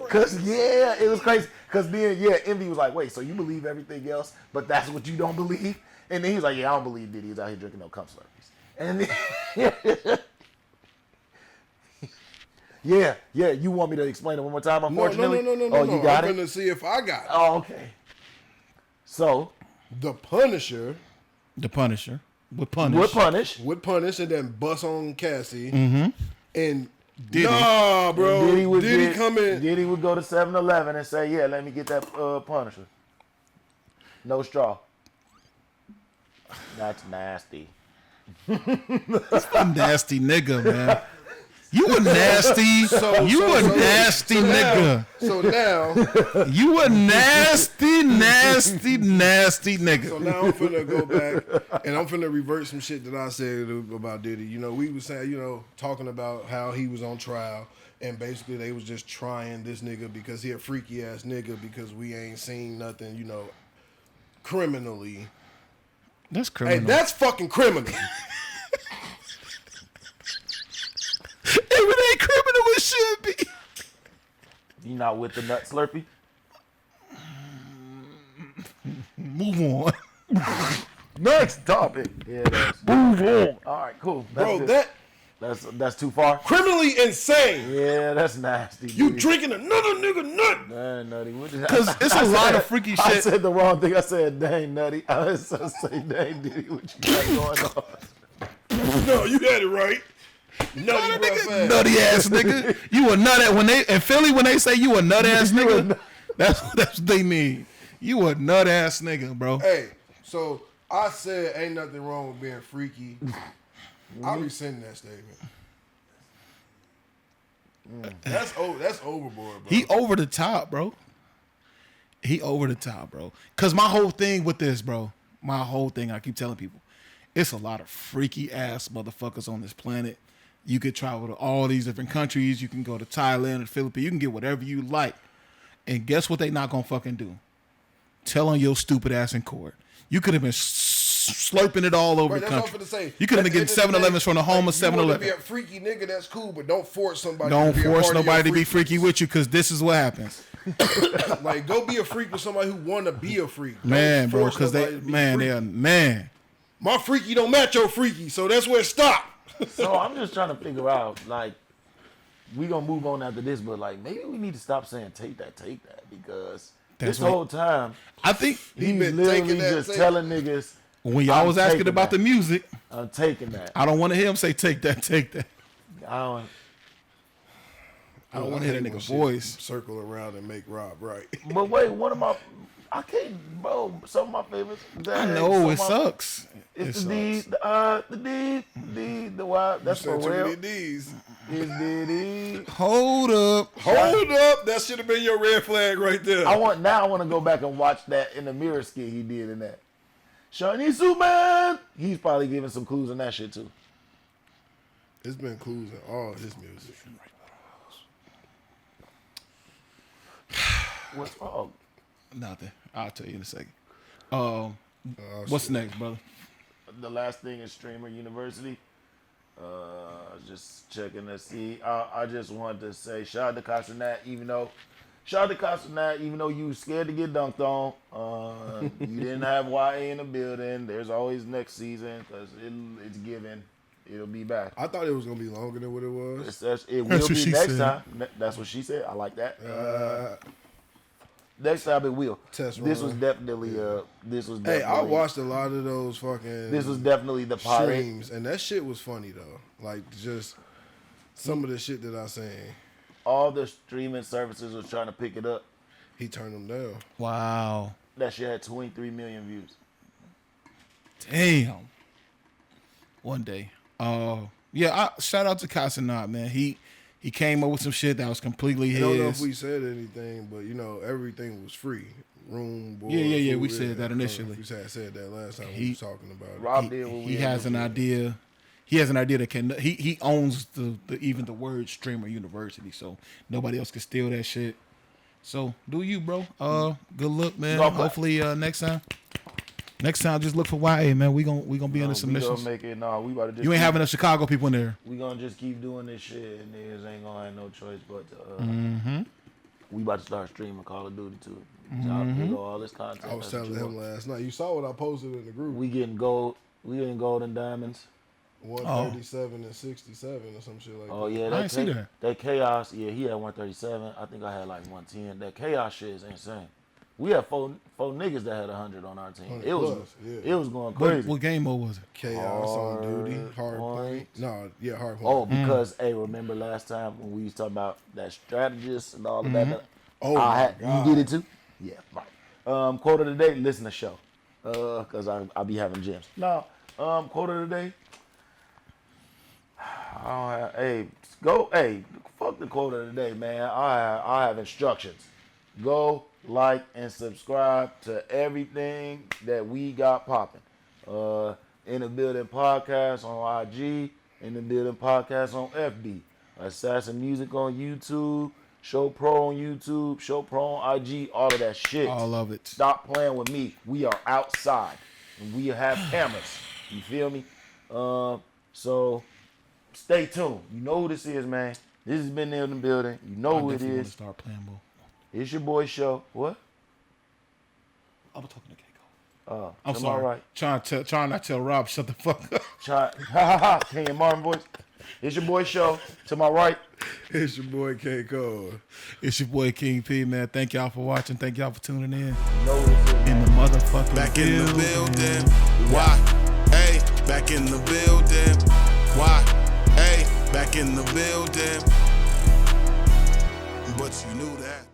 S2: Because, yeah, it was crazy. Because then, yeah, Envy was like, wait, so you believe everything else, but that's what you don't believe? And then he was like, yeah, I don't believe Diddy's out here drinking no cum slurpees. And then, yeah, you want me to explain it one more time, unfortunately?
S3: No.
S2: Oh, you got
S3: I'm
S2: it?
S3: gonna see if I got it.
S2: Oh, okay. So,
S3: The Punisher
S4: The Punisher would punish.
S2: would punish.
S3: would punish and then bust on Cassie.
S4: Mm-hmm.
S3: And
S4: Diddy.
S3: nah, bro. Diddy come in.
S2: Diddy would go to 7-Eleven and say, yeah, let me get that Punisher. No straw. That's nasty.
S4: Nasty nigga, man. You a nasty. You a nasty nigga.
S3: So now,
S4: You a nasty nigga.
S3: so now I'm finna go back and I'm finna revert some shit that I said about Diddy. You know, we was saying, talking about how he was on trial and basically they was just trying this nigga because he a freaky ass nigga because we ain't seen nothing, criminally.
S4: That's criminal.
S3: Hey, that's fucking criminal.
S4: If it ain't criminal, it should be.
S2: You not with the nut slurpee?
S4: Move on.
S2: Next topic. Yeah, move on. All right, cool. That's
S3: Bro,
S2: good. That's too far.
S3: criminally insane.
S2: Yeah, that's nasty.
S3: You
S2: dude.
S3: drinking another nigga nut.
S2: Dang, nutty.
S4: Because it's a lot of freaky
S2: I
S4: shit.
S2: said the wrong thing. I said, dang, nutty. I was supposed to say, dang, Diddy, what you got going on?
S3: No, you had it right. Nutty breath ass.
S4: Nutty ass nigga. You a nut ass. When they in Philly, when they say you a nut ass nigga, that's what they mean. You a nut ass nigga, bro.
S3: Hey, so I said ain't nothing wrong with being freaky. I rescind that statement. That's overboard, bro.
S4: He over the top, bro. He over the top, bro. Cause my whole thing with this, bro, I keep telling people, it's a lot of freaky ass motherfuckers on this planet. You could travel to all these different countries. You can go to Thailand and Philippines. You can get whatever you like. And guess what they not gonna fucking do? Tell on your stupid ass in court. You could have been slurping it all over
S3: Right,
S4: the
S3: that's what I'm
S4: country.
S3: finna say.
S4: You could have
S3: At
S4: been
S3: the
S4: getting
S3: end of the
S4: 7-Elevens
S3: day,
S4: from the home of
S3: You want to
S4: 7-Eleven.
S3: be a freaky nigga, that's cool, but don't force somebody.
S4: Don't
S3: to be a
S4: force
S3: part of your
S4: nobody to be
S3: freakiness.
S4: freaky with you, because this is what happens.
S3: Like, go be a freak with somebody who want to be a freak. Don't
S4: Man, bro,
S3: force
S4: because
S3: nobody
S4: they,
S3: to be
S4: man,
S3: freaky.
S4: they are, man.
S3: My freaky don't match your freaky, so that's where it stopped.
S2: So I'm just trying to figure out, like, we gonna move on after this, but like maybe we need to stop saying take that, because
S4: That's
S2: this
S4: what-
S2: whole time
S4: I think
S2: he's
S3: been
S2: literally
S3: taking that,
S2: just
S3: taking-
S2: telling niggas,
S4: when y'all
S2: I'm
S4: was asking
S2: taking
S4: about
S2: that.
S4: the music,
S2: I'm taking that.
S4: I don't want to hear him say take that, take that.
S2: I don't.
S4: I don't want to hear that
S3: hate when
S4: nigga
S3: shit
S4: voice.
S3: circle around and make Rob right.
S2: But wait, I can't, bro. Some of my favorites.
S4: I know it sucks. It
S2: It's
S4: sucks.
S2: the Y. That's for
S3: Said too
S2: real.
S3: many D's.
S2: It's the D.
S4: Hold up.
S3: Hold up, that should have been your red flag right there.
S2: I want to go back and watch that in the mirror skit he did in that. Shiny Superman. He's probably giving some clues in that shit too.
S3: It's been clues in all his music.
S2: What's wrong?
S4: Nothing. I'll tell you in a second. What's next, brother?
S2: The last thing is Streamer University. Just checking to see. I just wanted to say shout out to Casanat, even though you was scared to get dunked on. You didn't have YA in the building. There's always next season because it's given. It'll be back.
S3: I thought it was gonna be longer than what it was.
S2: It will
S4: what
S2: be
S4: she
S2: next
S4: said.
S2: time. That's what she said. I like that. Next time it will.
S3: Test
S2: This
S3: run.
S2: was definitely.
S3: Hey, I watched a lot of those fucking.
S2: This was definitely the pirate.
S3: streams, and that shit was funny though. Like just some of the shit that I seen.
S2: All the streaming services was trying to pick it up.
S3: He turned them down.
S4: Wow.
S2: That shit had 23 million views.
S4: Damn. One day. Yeah, shout out to Casanat, man. He came up with some shit that was completely his.
S3: I don't know if we said anything, but you know everything was free. Room, board,
S4: Yeah.
S3: food,
S4: We said that initially.
S3: We said that last time we was talking about it.
S2: Rob did what we
S4: He
S2: had
S4: has
S2: to
S4: an
S2: do.
S4: idea. He has an idea that can. He owns the even the word streamer university, so nobody else can steal that shit. So do you, bro? Good luck, man.
S2: Go, Black.
S4: Hopefully, next time, just look for YA, man. We gonna be in the
S2: We gonna
S4: submissions.
S2: make it. No, we about to just.
S4: You ain't
S2: keep-
S4: having enough Chicago people in there.
S2: We gonna just keep doing this shit, and niggas ain't gonna have no choice but to. We about to start streaming Call of Duty too. All this content.
S3: I was
S2: That's what
S3: telling
S2: you
S3: him
S2: want.
S3: last night. You saw what I posted in the group.
S2: We getting gold. We getting gold and diamonds.
S3: 137 and 67 or some shit like
S2: Oh
S3: that.
S2: yeah,
S4: I ain't see that.
S2: That chaos. Yeah, he had 137. I think I had like 110. That chaos shit is insane. We had four niggas that had 100 on our team.
S3: 100
S2: It was
S3: plus, yeah.
S2: it was going crazy.
S4: What game mode was it?
S3: Chaos on duty, hard
S2: point.
S3: point. No, yeah, hard point.
S2: Oh, because hey, remember last time when we was talking about that strategist and all of that?
S3: Oh,
S2: I
S3: my
S2: had,
S3: God.
S2: you did it too? Yeah, right. Quote of the day, listen to show. Cause I be having gems. No, quote of the day. Fuck the quote of the day, man. I have instructions. Go like and subscribe to everything that we got popping. In the Building Podcast on IG, In the Building Podcast on FB, Assassin Music on YouTube, Show Pro on YouTube, Show Pro on IG, all of that shit.
S4: All of it.
S2: Stop playing with me. We are outside and we have cameras. You feel me? So stay tuned. You know who this is, man. This has been In the Building. You know who it
S4: definitely want to
S2: is.
S4: start playing more.
S2: It's your boy Show. What?
S4: I was talking to Keiko. I'm
S2: am I
S4: sorry.
S2: right?
S4: Trying not to tell Rob shut the fuck up.
S2: Kenyon Martin voice. It's your boy Show. To my right.
S3: It's your boy K Cole.
S4: It's your boy King P, man. Thank y'all for watching. Thank y'all for tuning in.
S2: You know who this is.
S4: In the motherfucking
S1: Back in the building. Why? Hey, back in the building. Why? Hey, back in the building. But you knew that.